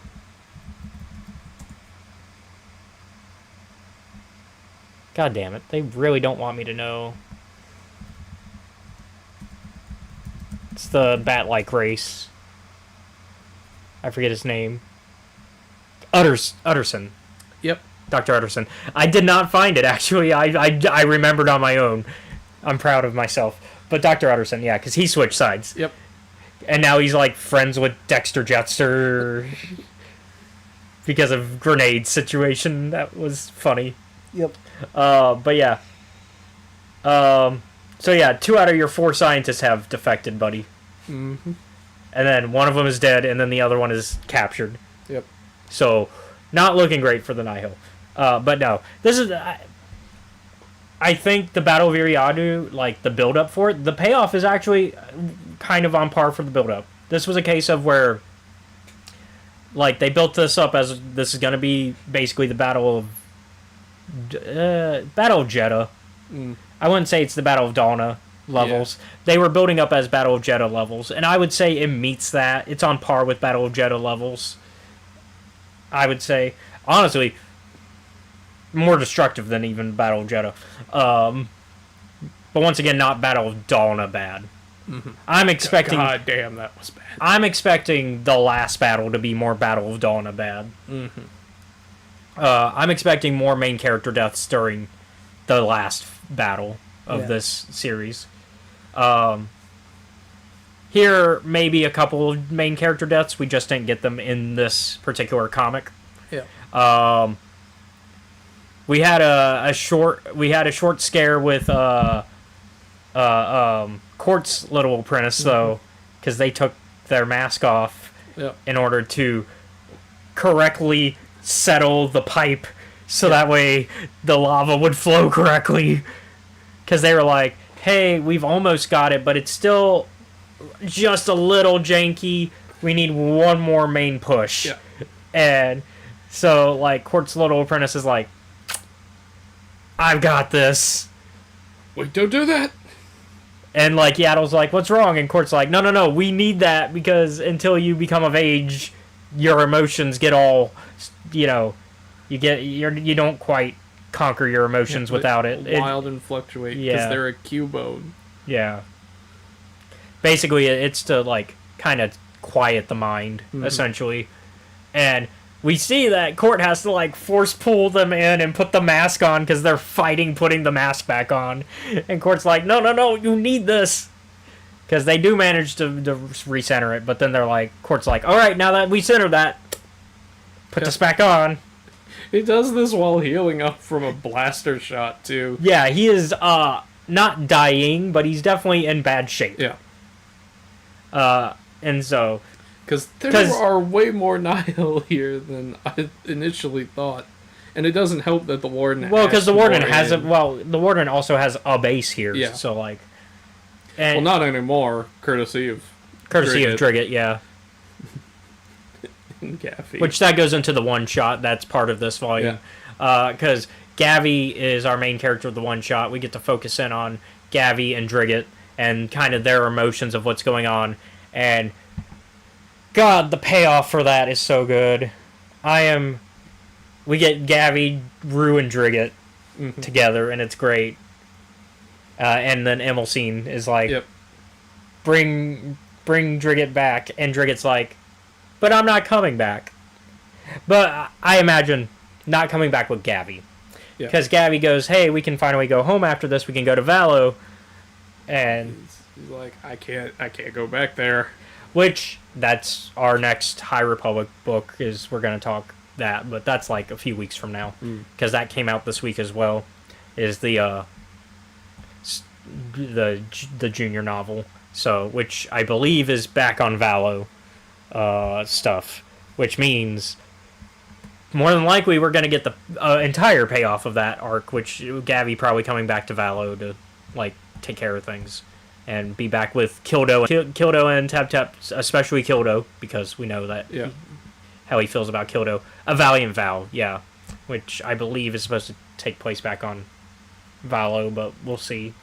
God damn it. They really don't want me to know. It's the bat-like race. I forget his name. Utterson. Yep. Dr. Utterson. I did not find it, actually. I remembered on my own. I'm proud of myself. But Dr. Utterson, yeah, because he switched sides. Yep. And now he's, like, friends with Dexter Jetster because of grenade situation. That was funny. Yep. But yeah. So yeah, 2 out of your 4 scientists have defected, buddy. Mm-hmm. And then one of them is dead, and then the other one is captured. Yep. So, not looking great for the Nihil. But no, this is. I think the Battle of Eriadu, like the build-up for it, the payoff is actually kind of on par for the build-up. This was a case of where like they built this up as this is gonna be basically the Battle of Jeddah. I wouldn't say it's the Battle of Donna levels. Yeah. They were building up as Battle of Jeddah levels, and I would say it meets that. It's on par with Battle of Jeddah levels. I would say, honestly, more destructive than even Battle of Jeddah. But once again, not Battle of Donna bad. Mm-hmm. I'm expecting. God damn, that was bad. I'm expecting the last battle to be more Battle of Donna bad. Mm-hmm. I'm expecting more main character deaths during the last battle of this series. Here, maybe a couple of main character deaths. We just didn't get them in this particular comic. Yeah. We had a short scare with Court's little apprentice though, because they took their mask off in order to correctly settle the pipe, so that way the lava would flow correctly. Because they were like, "Hey, we've almost got it, but it's still just a little janky. We need one more main push." Yeah. And so, like, Court's little apprentice is like, "I've got this." Wait, don't do that. And, like, Yaddle's like, "What's wrong?" And Court's like, no, we need that because until you become of age, your emotions get all, you don't quite conquer your emotions without it. Wild and fluctuate because they're a cubone. Yeah. Basically, it's to, like, kind of quiet the mind, essentially. And we see that Court has to, like, force pull them in and put the mask on because they're fighting putting the mask back on. And Court's like, no, you need this. Because they do manage to recenter it, but then they're like, Court's like, all right, now that we centered that, put this back on. He does this while healing up from a blaster shot, too. Yeah, he is not dying, but he's definitely in bad shape. Yeah. And so... Because there are way more Nihil here than I initially thought. And it doesn't help that the Warden Well, because the Warden has the Warden also has a base here, so, like... well, not anymore, courtesy of Drigget, yeah. Gaffy. Which that goes into the one-shot, that's part of this volume. Because Gavi is our main character of the one-shot. We get to focus in on Gavi and Drigget and kind of their emotions of what's going on. And, God, the payoff for that is so good. We get Gavi, Rue, and Drigget together, and it's great. And then Emilcine is like, bring Drigget back, and Drigget's like, but I'm not coming back. But I imagine not coming back with Gavi. Because Gavi goes, hey, we can finally go home after this, we can go to Valo. And he's like, I can't go back there. Which, that's our next High Republic book, is we're going to talk that, but that's like a few weeks from now. Because that came out this week as well, is the junior novel, so which I believe is back on Valo stuff, which means more than likely we're going to get the entire payoff of that arc, which Gavi probably coming back to Valo to like take care of things and be back with Kildo and Tap Tap, especially Kildo, because we know that how he feels about Kildo. A Valiant Vow, which I believe is supposed to take place back on Valo, but we'll see.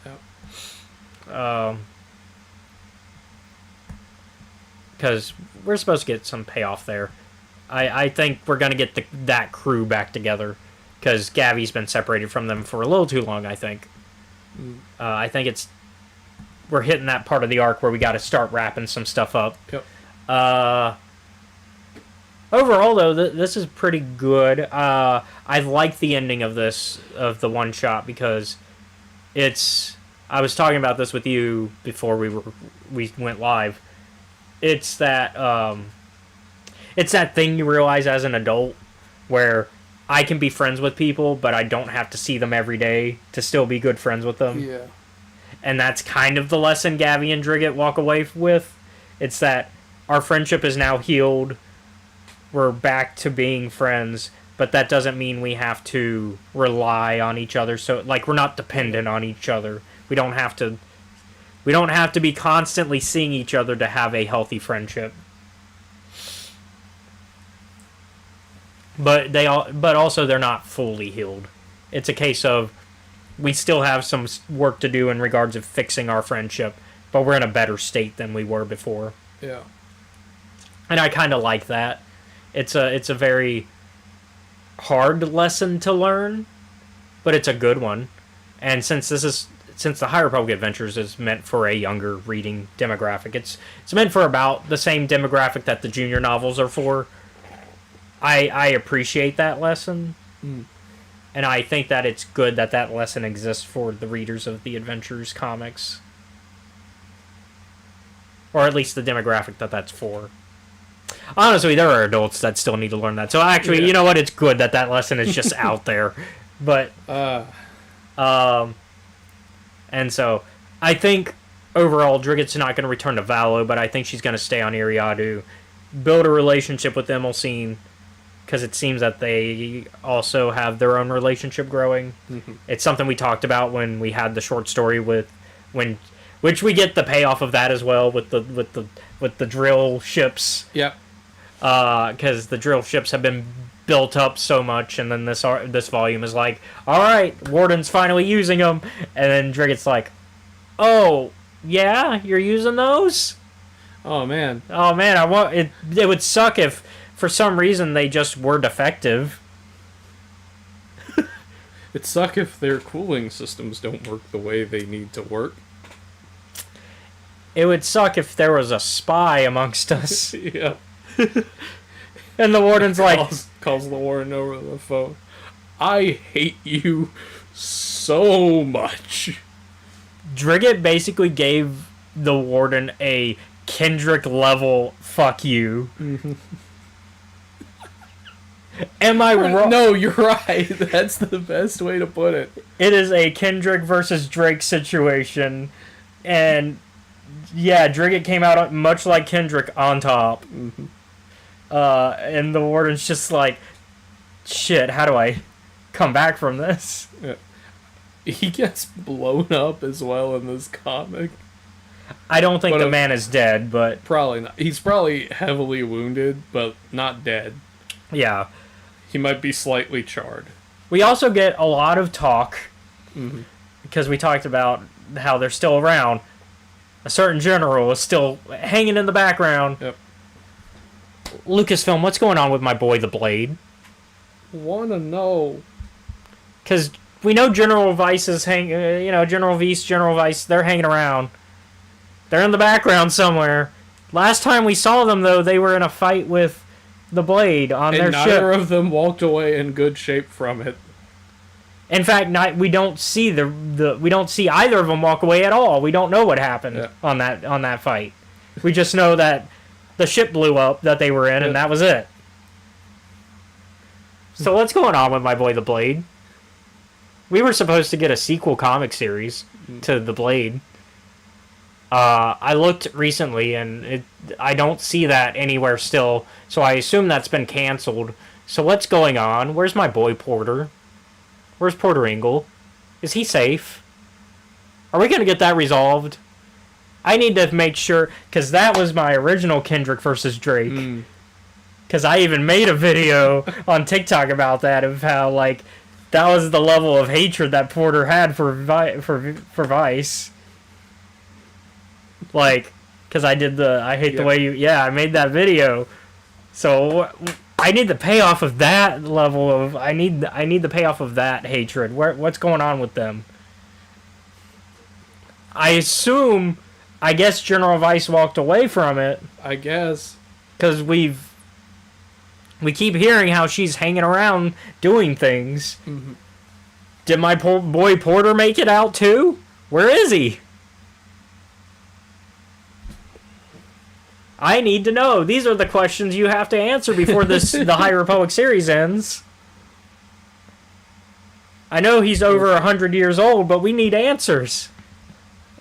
Because we're supposed to get some payoff there. I think we're going to get that crew back together, because Gavi's been separated from them for a little too long, I think. I think we're hitting that part of the arc where we got to start wrapping some stuff up. Overall, though, this is pretty good. I like the ending of the one-shot, because I was talking about this with you before we went live. It's that thing you realize as an adult where I can be friends with people, but I don't have to see them every day to still be good friends with them. Yeah. And that's kind of the lesson Gavi and Drigget walk away with. It's that our friendship is now healed. We're back to being friends, but that doesn't mean we have to rely on each other. So, like, we're not dependent on each other. We don't have to be constantly seeing each other to have a healthy friendship. but also they're not fully healed. It's a case of we still have some work to do in regards of fixing our friendship, but we're in a better state than we were before. Yeah. And I kind of like that. It's a very hard lesson to learn, but it's a good one. And since the High Republic Adventures is meant for a younger reading demographic, it's meant for about the same demographic that the junior novels are for. I appreciate that lesson. Mm. And I think that it's good that that lesson exists for the readers of the Adventures comics. Or at least the demographic that that's for. Honestly, there are adults that still need to learn that. So actually, Yeah. you know what? It's good that that lesson is just out there. But, and so, I think overall, Driggett's not going to return to Valo, but I think she's going to stay on Eriadu, build a relationship with Emilcine, because it seems that they also have their own relationship growing. Mm-hmm. It's something we talked about when we had the short story which we get the payoff of that as well with the drill ships. Yep. Because the drill ships have been built up so much, and then this volume is like, all right, Warden's finally using them, and then Driggett's like, oh yeah, you're using those? Oh man, I want it. It would suck if for some reason they just were defective. it'd suck if their cooling systems don't work the way they need to work. It would suck if there was a spy amongst us. Yeah. And the Warden's like... Calls the Warden over the phone. I hate you so much. Driggett basically gave the Warden a Kendrick-level fuck you. Mm-hmm. Am I wrong? No, you're right. That's the best way to put it. It is a Kendrick versus Drake situation. And... yeah, Drigget came out much like Kendrick on top. Mm-hmm. And the Warden's just like, shit, how do I come back from this? Yeah. He gets blown up as well in this comic. I don't think the man is dead, but... probably not. He's probably heavily wounded, but not dead. yeah. He might be slightly charred. We also get a lot of talk, Mm-hmm. because we talked about how they're still around. A certain general is still hanging in the background. Yep. Lucasfilm, what's going on with my boy the Blade? Wanna know? Because we know General Vice is General Vice, General Vice, they're hanging around. They're in the background somewhere. Last time we saw them, though, they were in a fight with the Blade on their ship. And neither of them walked away in good shape from it. In fact, we don't see we don't see either of them walk away at all. We don't know what happened on that fight. We just know that the ship blew up that they were in, and that was it. So what's going on with my boy the Blade? We were supposed to get a sequel comic series to the Blade. I looked recently, and I don't see that anywhere still, so I assume that's been canceled. So what's going on? Where's my boy Porter? Where's Porter Engle? Is he safe? Are we going to get that resolved? I need to make sure, because that was my original Kendrick versus Drake. Because I even made a video on TikTok about that, of how, like, that was the level of hatred that Porter had for Vice. Like, because I did I hate the way you... yeah, I made that video. So... I need the payoff of that level of... I need the payoff of that hatred. What's going on with them? I guess General Vice walked away from it. I guess. Because we keep hearing how she's hanging around doing things. Mm-hmm. Did my boy Porter make it out too? Where is he? I need to know. These are the questions you have to answer before the High Republic series ends. I know he's over 100 years old, but we need answers.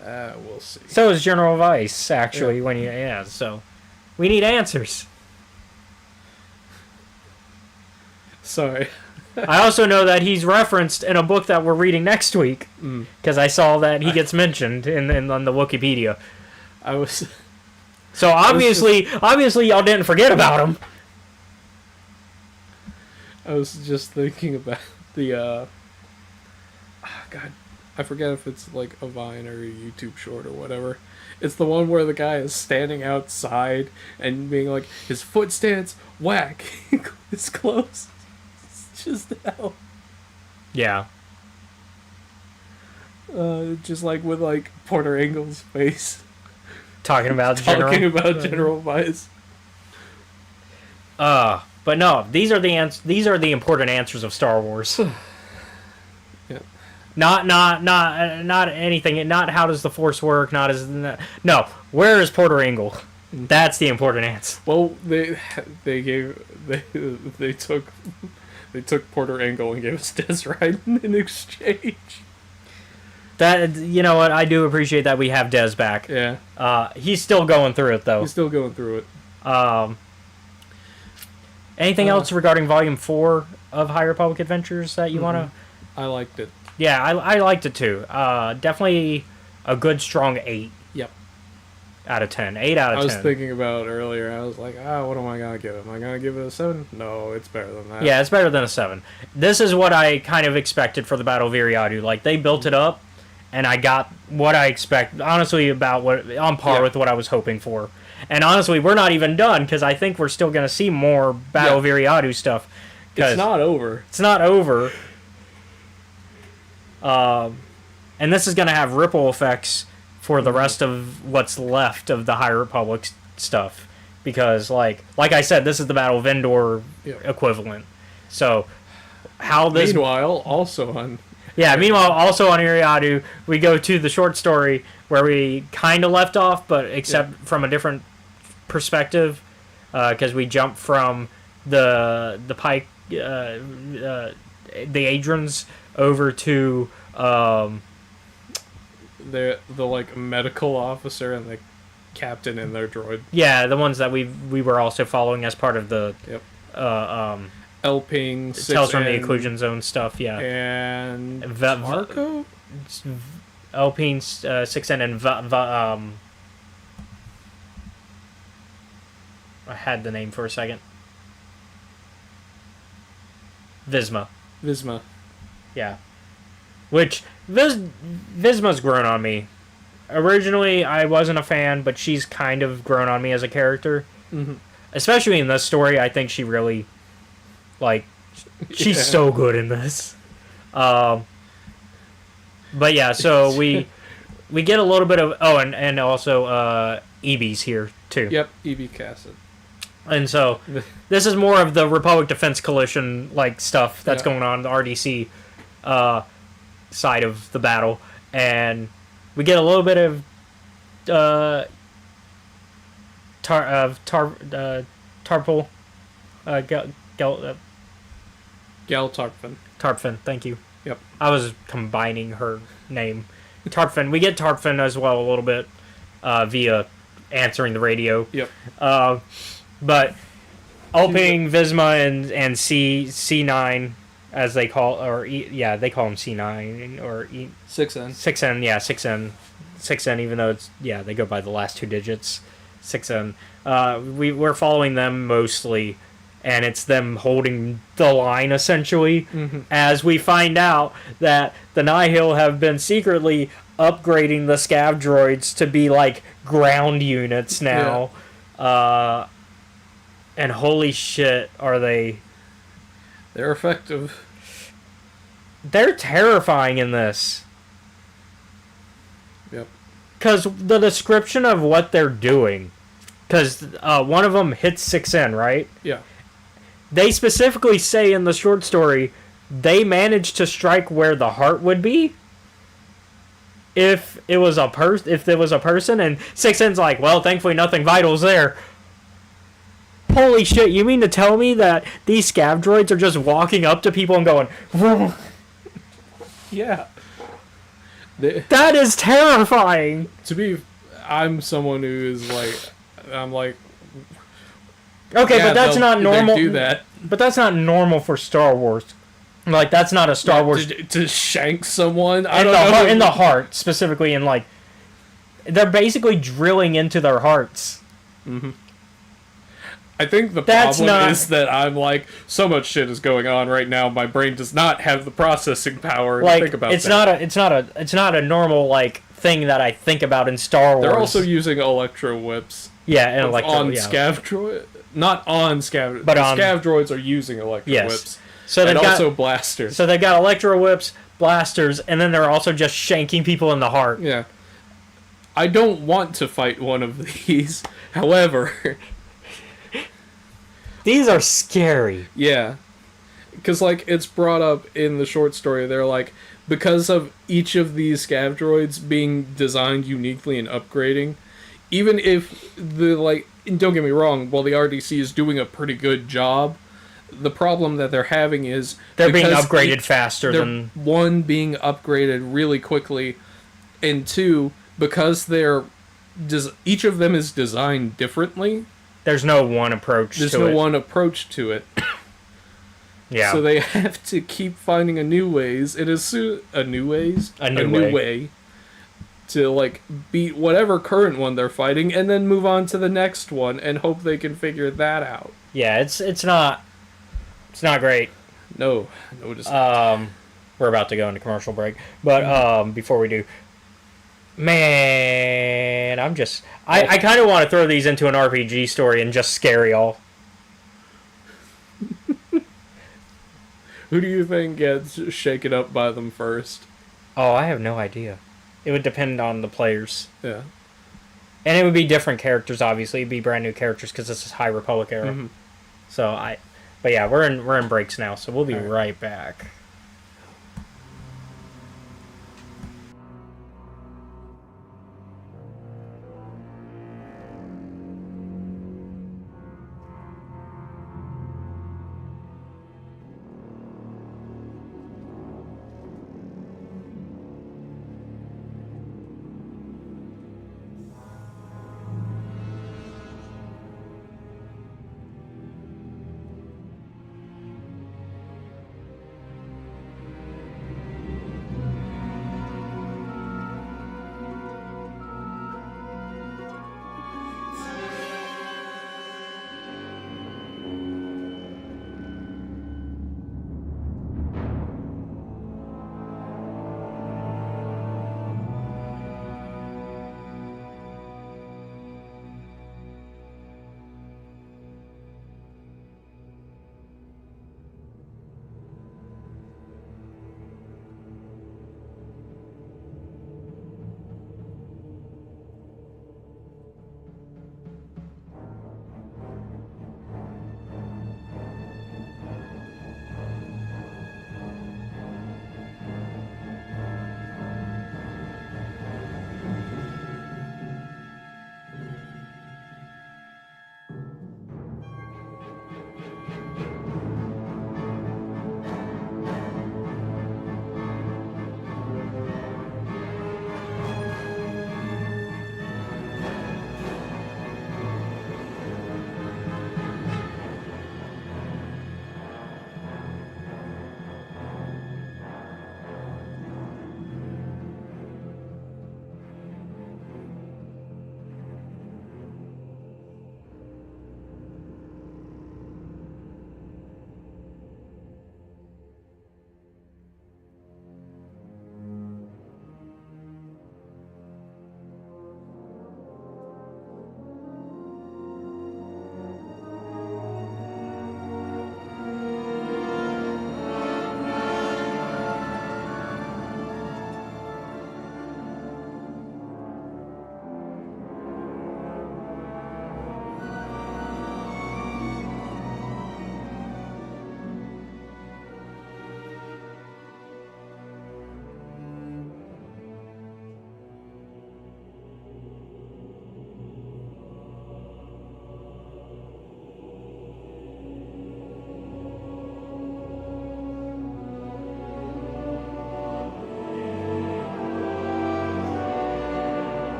We'll see. So is General Vice, actually, so we need answers. Sorry. I also know that he's referenced in a book that we're reading next week, because I saw that he gets mentioned on the Wikipedia. So obviously y'all didn't forget about him. I was just thinking about the God, I forget if it's like a Vine or a YouTube short or whatever. It's the one where the guy is standing outside and being like, his foot stance, whack, it's close. It's just hell. Yeah. Just like with like Porter Engle's face. Talking about General Vice. But no, these are the important answers of Star Wars. Yeah. Not anything. Not how does the Force work. No. Where is Porter Engle? That's the important answer. Well, they took Porter Engle and gave us Des Ryden in exchange. That, you know what, I do appreciate that we have Des back. Yeah. He's still going through it though. He's still going through it. Anything else regarding Volume 4 of High Republic Adventures that you want to? I liked it. Yeah, I liked it too. Definitely a good strong 8. Yep. Out of 10. 8 out of 10. I was thinking about earlier. I was like, what am I gonna give it? Am I gonna give it a 7? No, it's better than that. Yeah, it's better than a 7. This is what I kind of expected for the Battle of Eriadu. Like, they built it up, and I got what I expect. Honestly, on par with what I was hoping for. And honestly, we're not even done, because I think we're still going to see more Battle of Eriadu stuff. It's not over. It's not over. And this is going to have ripple effects for the rest of what's left of the High Republic stuff. Because, like I said, this is the Battle of Endor equivalent. So, how this... Meanwhile, also on Eriadu, we go to the short story where we kind of left off, but except from a different perspective, because we jump from the Pike, the Adrians over to the like medical officer and the captain in their droid. Yeah, the ones that we were also following as part of the Elping, tells from the occlusion zone stuff. Yeah, and Marco, Elping, 6N, and I had the name for a second. Visma. Yeah. Which, Visma's grown on me. Originally, I wasn't a fan, but she's kind of grown on me as a character. Mm-hmm. Especially in this story, I think she really, she's so good in this. But yeah, so we get a little bit of, and also EB's here, too. Yep, EB Cassidy. And so, this is more of the Republic Defense Coalition stuff that's going on, the RDC side of the battle, and we get a little bit of Tarpal, Gal Tarpfin. Tarpfin, thank you. Yep. I was combining her name. Tarpfin. We get Tarpfin as well a little bit via answering the radio. Yep. But Elping, Visma, and C9, as they call, they call him C9 or 6N. 6N, yeah, 6N, even though they go by the last 2 digits, 6N. We're following them mostly, and it's them holding the line essentially, as we find out that the Nihil have been secretly upgrading the scav droids to be ground units now. Yeah. And holy shit, are they... They're effective. They're terrifying in this. Yep. Because the description of what they're doing... Because one of them hits 6N, right? Yeah. They specifically say in the short story, they managed to strike where the heart would be. If it was a person, and 6N's like, well, thankfully nothing vital's there. Holy shit, you mean to tell me that these scav droids are just walking up to people and going, vroom? Yeah. That is terrifying. I'm someone who is I'm like... Okay, but that's not normal. They do that. But that's not normal for Star Wars. That's not a Star Wars... To shank someone? In the heart, specifically, and they're basically drilling into their hearts. Mm-hmm. I think the That's problem not- is that I'm like, so much shit is going on right now. My brain does not have the processing power to Like think about it's that. it's not a normal like thing that I think about in Star Wars. They're also using electro whips yeah, and electro on yeah. scav droid, not on scav, But the on- scav droids are using electro Yes. whips. So they've And got also blasters. so they've got electro whips, blasters, and then they're also just shanking people in the heart. Yeah. I don't want to fight one of these. However, These are scary. yeah. Because, like, it's brought up in the short story. They're like, because of each of these scav droids being designed uniquely and upgrading, even if the, like, and don't get me wrong, while the RDC is doing a pretty good job, the problem that they're having is They're being because upgraded faster they're, than one, being upgraded really quickly, and two, because they're each of them is designed differently. there's no one approach There's to no it. one approach to it, Yeah. so they have to keep finding a new ways. It is a new way to like beat whatever current one they're fighting, and then move on to the next one and hope they can figure that out. Yeah, it's not great. No, it is not. We're about to go into commercial break, but before we do, man, I kind of want to throw these into an RPG story and just scare y'all. Who do you think gets shaken up by them first? Oh, I have no idea. It would depend on the players, Yeah. and it would be different characters. Obviously, it'd be brand new characters because this is High Republic era. Mhm. But yeah, we're in breaks now, so we'll be All right. right back.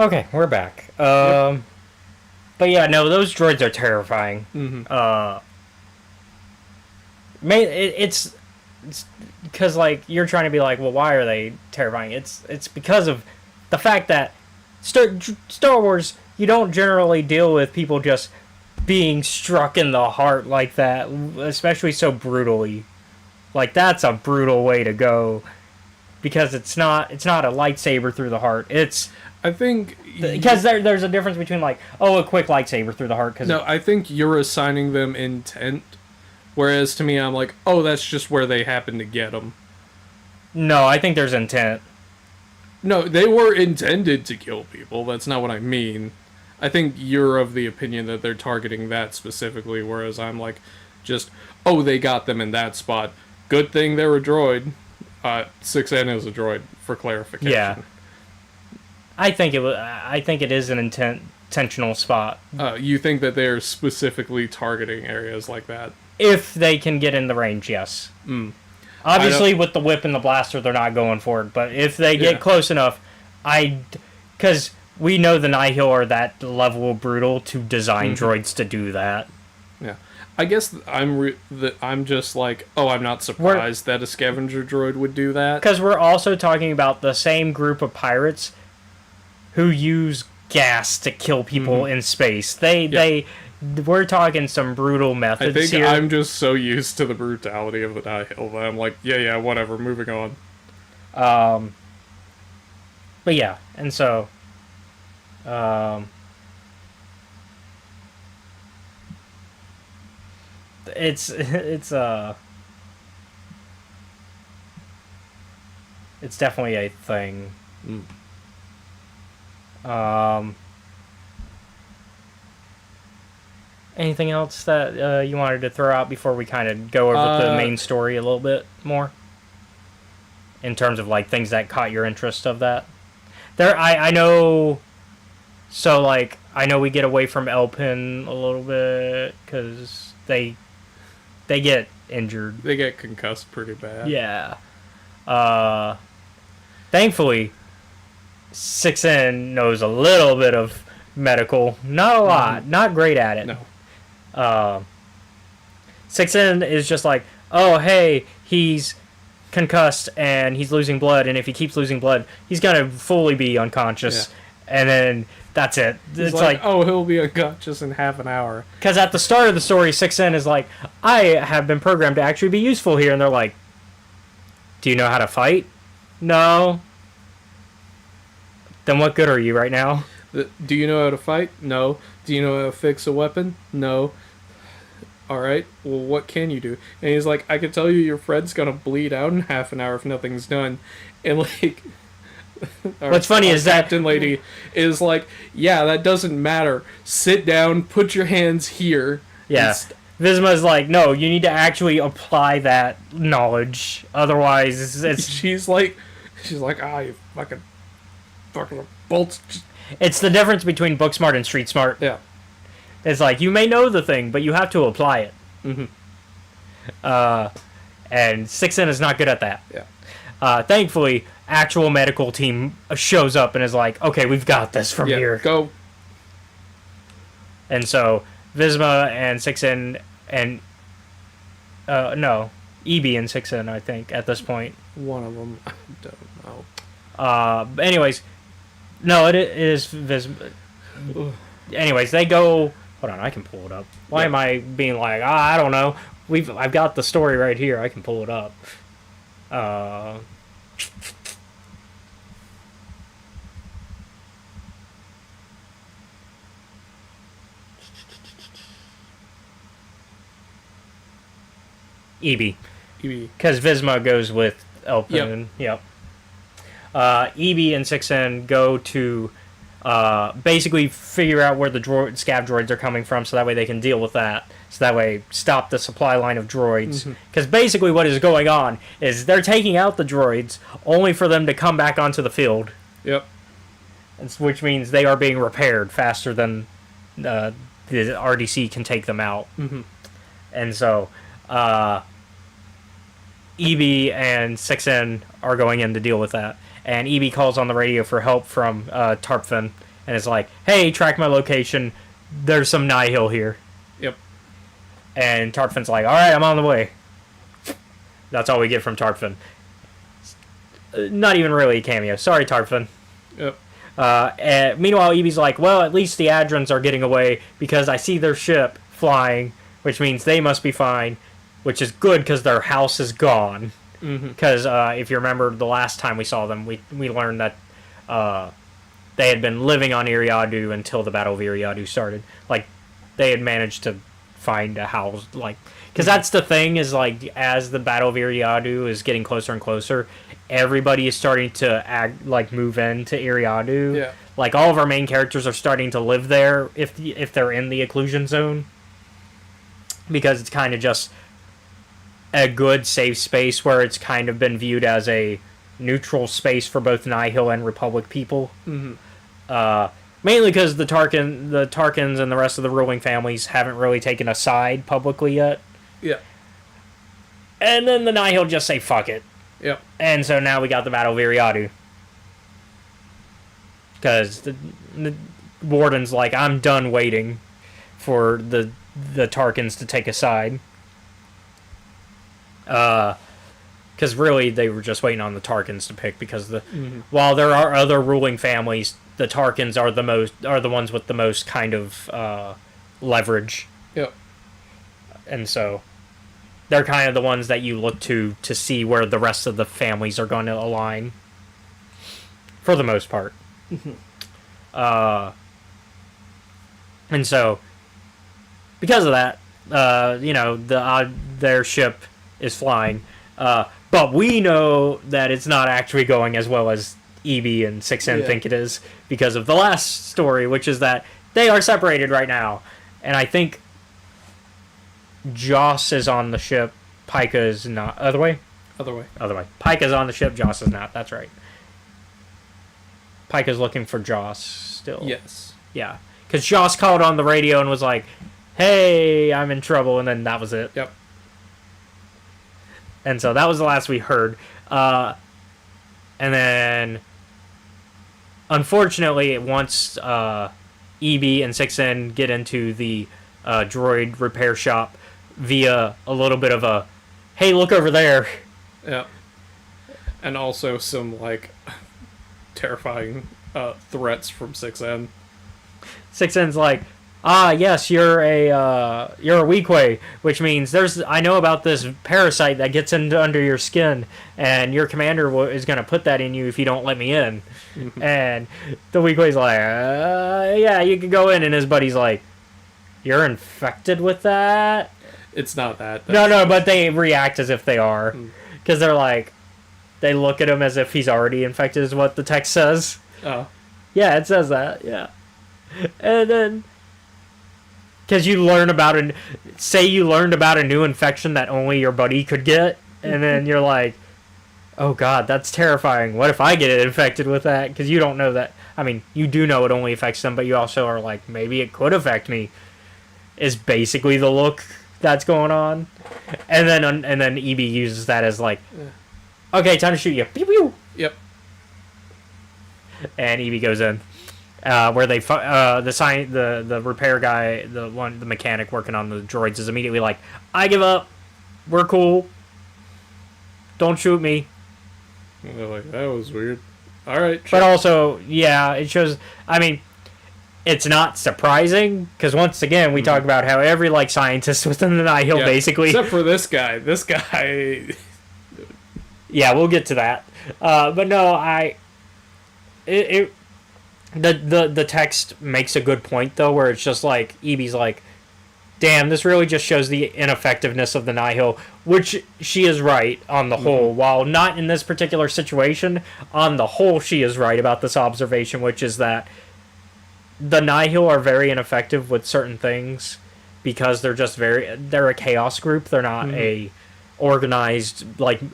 Okay, we're back. But yeah, no, those droids are terrifying. It's because like you're trying to be like, well, why are they terrifying? It's because of the fact that Star Wars, you don't generally deal with people just being struck in the heart like that, especially so brutally. Like that's a brutal way to go, because it's not a lightsaber through the heart. I think Because there's a difference between like, oh, a quick lightsaber through the heart. No, I think you're assigning them intent, whereas to me, I'm like, oh, that's just where they happen to get them. No, I think there's intent. No, they were intended to kill people. That's not what I mean. I think you're of the opinion that they're targeting that specifically, whereas I'm like, just, oh, they got them in that spot. Good thing they're a droid. 6N is a droid, for clarification. Yeah. I think it is an intentional spot. You think that they're specifically targeting areas like that? If they can get in the range, yes. Obviously, with the whip and the blaster, they're not going for it. But if they get close enough, because we know the Nihil are that level of brutal to design droids to do that. Yeah, I guess I'm just like, oh, I'm not surprised that a scavenger droid would do that. Because we're also talking about the same group of pirates who use gas to kill people in space. We're talking some brutal methods I think here. I'm just so used to the brutality of the Nihil that I'm like, yeah, whatever, moving on. But yeah, and so, it's definitely a thing. Anything else that you wanted to throw out before we kind of go over the main story a little bit more? In terms of like things that caught your interest of that? I know. So like I know we get away from Elpin a little bit because they get injured. They get concussed pretty bad. Yeah. Thankfully, 6N knows a little bit of medical. Not a lot. Not great at it. No. 6N is just like, oh, hey, he's concussed and he's losing blood, and if he keeps losing blood, he's gonna fully be unconscious, and then that's it. It's like, oh, he'll be unconscious in half an hour. Because at the start of the story, 6N is like, I have been programmed to actually be useful here, and they're like, do you know how to fight? No. Then what good are you right now? Do you know how to fight? No. Do you know how to fix a weapon? No. Alright, well, what can you do? And he's like, I can tell you your friend's gonna bleed out in half an hour if nothing's done. And, like... What's funny is that... Captain Lady is like, yeah, that doesn't matter. Sit down, put your hands here. Yeah. Visma's like, no, you need to actually apply that knowledge. Otherwise, it's... She's like, you fucking bolts. It's the difference between book smart and street smart. Yeah. It's like, you may know the thing, but you have to apply it. And 6N is not good at that. Yeah. Thankfully, actual medical team shows up and is like, okay, we've got this from here. Go. And so, Visma and 6N and... no. EB and 6N, I think, at this point. One of them. I don't know. Anyways... No, it is Visma. Anyways, they go... Hold on, I can pull it up. Why am I being like, I don't know. I've got the story right here. I can pull it up. EB. Because Visma goes with Elpin. Yep. EB and 6N go to basically figure out where the scav droids are coming from, so that way they can deal with that. So that way, stop the supply line of droids. Because basically what is going on is they're taking out the droids only for them to come back onto the field. Yep. Which means they are being repaired faster than the RDC can take them out. And so, EB and 6N are going in to deal with that. And EB calls on the radio for help from Tarpfin, and it's like, hey, track my location. There's some Nihil here. Yep. And Tarkfin's like, all right, I'm on the way. That's all we get from Tarkfin. Not even really a cameo. Sorry, Tarkfin. Yep. And meanwhile, Eevee's like, well, at least the Adrons are getting away because I see their ship flying, which means they must be fine, which is good because their house is gone. Because if you remember the last time we saw them, we learned that they had been living on Eriadu until the Battle of Eriadu started. Like, they had managed to find a house, like... Because that's the thing, is, like, as the Battle of Eriadu is getting closer and closer, everybody is starting to move into Eriadu. Yeah. Like, all of our main characters are starting to live there if they're in the occlusion zone. Because it's kind of just a good, safe space where it's kind of been viewed as a neutral space for both Nihil and Republic people. Mainly because the Tarkins and the rest of the ruling families haven't really taken a side publicly yet. Yeah. And then the Nihil just say, fuck it. Yep. And so now we got the Battle of Eriadu. Because the Warden's like, I'm done waiting for the Tarkins to take a side. Because really, they were just waiting on the Tarkins to pick, because while there are other ruling families, the Tarkins are the ones with the most kind of leverage. Yep. And so they're kind of the ones that you look to see where the rest of the families are going to align, for the most part. And so because of that, their ship is flying. But we know that it's not actually going as well as Eevee and 6N think it is, because of the last story, which is that they are separated right now. And I think Joss is on the ship, Pika is not. Other way? Other way. Pika's on the ship, Joss is not. That's right. Pika's looking for Joss still. Yes. Yeah. Because Joss called on the radio and was like, hey, I'm in trouble, and then that was it. Yep. And so that was the last we heard. And then, unfortunately, once Eevee and 6N get into the droid repair shop via a little bit of a, hey, look over there. Yeah. And also some, like, terrifying threats from 6N. 6N's like, yes, you're a weakway, which means I know about this parasite that gets under your skin, and your commander is going to put that in you if you don't let me in. And the weakway's like, yeah, you can go in, and his buddy's like, you're infected with that? It's not that. No, but they react as if they are. Because they're like, they look at him as if he's already infected, is what the text says. Oh. Yeah, it says that, yeah. And then, because you learned about a new infection that only your buddy could get, and then you're like, oh god, that's terrifying. What if I get infected with that? Because you don't know that. I mean, you do know it only affects them, but you also are like, maybe it could affect me. Is basically the look that's going on. And then Eevee uses that as like, okay, time to shoot you. Pew pew. Yep. And Eevee goes in. Where they the repair guy, the mechanic working on the droids, is immediately like, I give up, we're cool, don't shoot me. And they're like, that was weird. All right. But also, yeah, it shows. I mean, it's not surprising, because once again we talk about how every scientist within the Nihil basically, except for this guy. This guy. Yeah, we'll get to that. But no, The text makes a good point, though, where it's just like, Eevee's like, damn, this really just shows the ineffectiveness of the Nihil, which she is right on the whole. While not in this particular situation, on the whole she is right about this observation, which is that the Nihil are very ineffective with certain things because they're a chaos group. They're not a organized,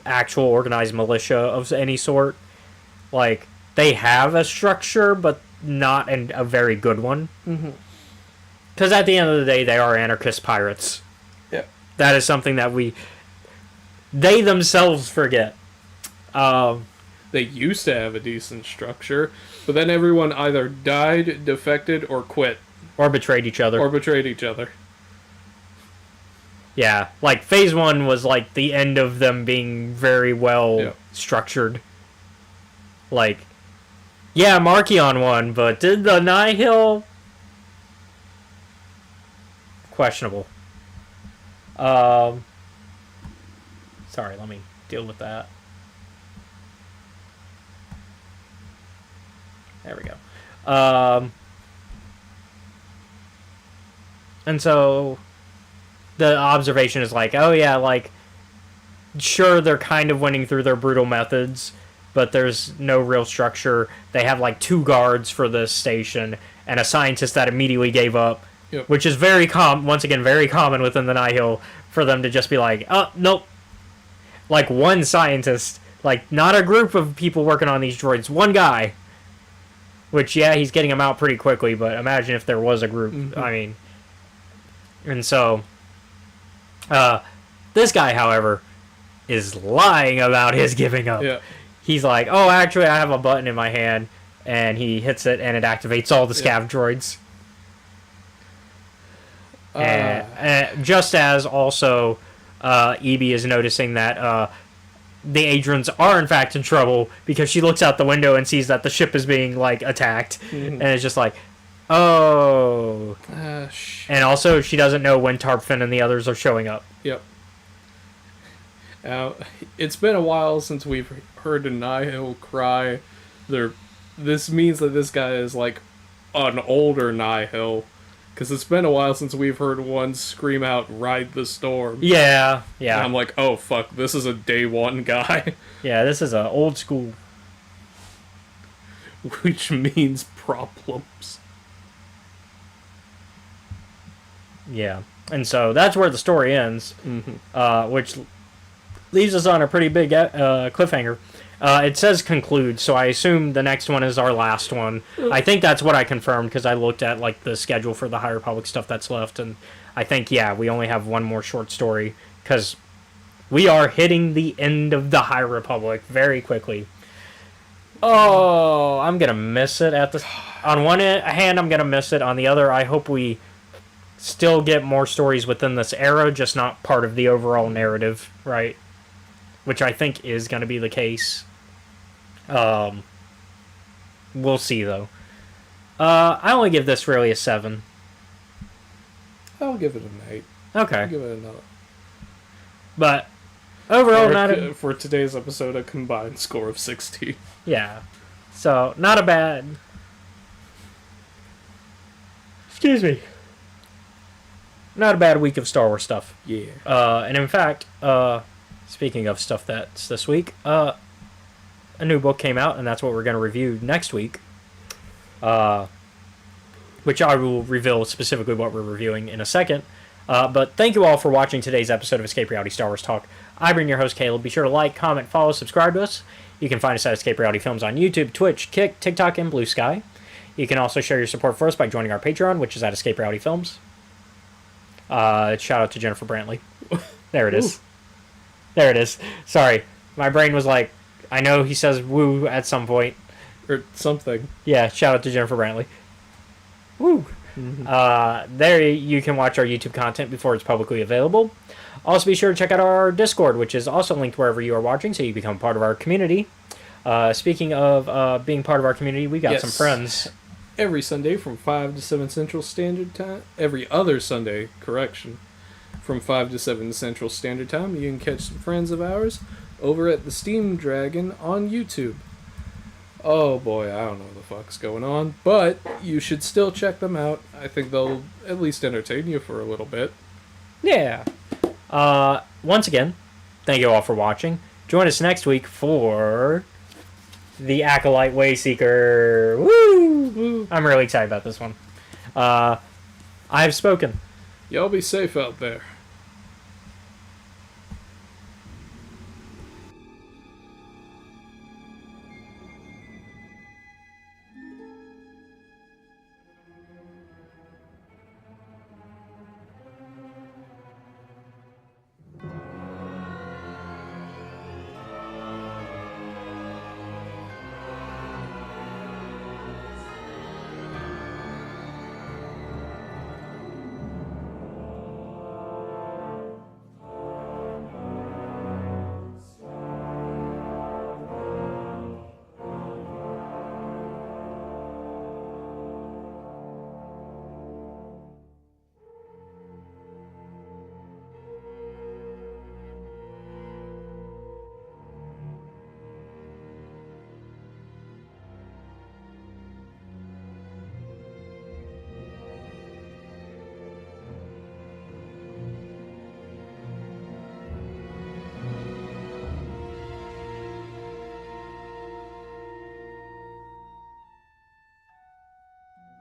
actual organized militia of any sort. Like, they have a structure, but not a very good one. Because at the end of the day, they are anarchist pirates. Yeah. That is something that they themselves forget. They used to have a decent structure, but then everyone either died, defected, or quit. Or betrayed each other. Yeah, like phase 1 was like the end of them being very well structured. Like, yeah, Markion won, but did the Nihil? Questionable. Sorry, let me deal with that. There we go. And so the observation is like, oh yeah, like, sure, they're kind of winning through their brutal methods, but there's no real structure. They have like 2 guards for this station and a scientist that immediately gave up, which is very once again, very common within the Nihil for them to just be like, oh, nope. Like, one scientist, like, not a group of people working on these droids, one guy. Which, yeah, he's getting them out pretty quickly, but imagine if there was a group. Mm-hmm. I mean, and so, this guy, however, is lying about his giving up. Yeah. He's like, oh, actually, I have a button in my hand, and he hits it, and it activates all the scav droids. And just as also, EB is noticing that the Adrians are in fact in trouble because she looks out the window and sees that the ship is being like attacked, and it's just like, oh. And also, she doesn't know when Tarpfin and the others are showing up. Yep. Now, it's been a while since we've heard a Nihil cry. This means that this guy is like an older Nihil. Because it's been a while since we've heard one scream out, "Ride the storm." Yeah, yeah. And I'm like, oh, fuck, this is a day 1 guy. Yeah, this is a old school. Which means problems. Yeah. And so that's where the story ends, which leaves us on a pretty big cliffhanger. It says conclude, so I assume the next one is our last one. I think that's what I confirmed because I looked at like the schedule for the High Republic stuff that's left, and I think, yeah, we only have one more short story because we are hitting the end of the High Republic very quickly. Oh, I'm gonna miss it on one hand, I'm gonna miss it. On the other, I hope we still get more stories within this era, just not part of the overall narrative, right? Which I think is going to be the case. We'll see, though. I only give this really a 7. I'll give it an 8. Okay. I'll give it another. But overall, for today's episode, a combined score of 60. Yeah. So, not a bad... Excuse me. Not a bad week of Star Wars stuff. Yeah. And in fact, speaking of stuff that's this week, a new book came out, and that's what we're going to review next week. Which I will reveal specifically what we're reviewing in a second. But thank you all for watching today's episode of Escape Reality Star Wars Talk. I've been your host, Caleb. Be sure to like, comment, follow, subscribe to us. You can find us at Escape Reality Films on YouTube, Twitch, Kick, TikTok, and Blue Sky. You can also show your support for us by joining our Patreon, which is at Escape Reality Films. Shout out to Jennifer Brantley. There it is. Ooh. There it is. Sorry. My brain was like, I know he says woo at some point. Or something. Yeah, shout out to Jennifer Brantley. Woo! Mm-hmm. There you can watch our YouTube content before it's publicly available. Also be sure to check out our Discord, which is also linked wherever you are watching, so you become part of our community. Speaking of being part of our community, we got some friends. Every Sunday from 5 to 7 Central Standard Time. Every other Sunday, from 5 to 7 Central Standard Time, you can catch some friends of ours over at the Steam Dragon on YouTube. Oh boy, I don't know what the fuck's going on, but you should still check them out. I think they'll at least entertain you for a little bit. Yeah. Once again, thank you all for watching. Join us next week for the Acolyte Wayseeker. Woo! Woo! I'm really excited about this one. I've spoken. Y'all be safe out there.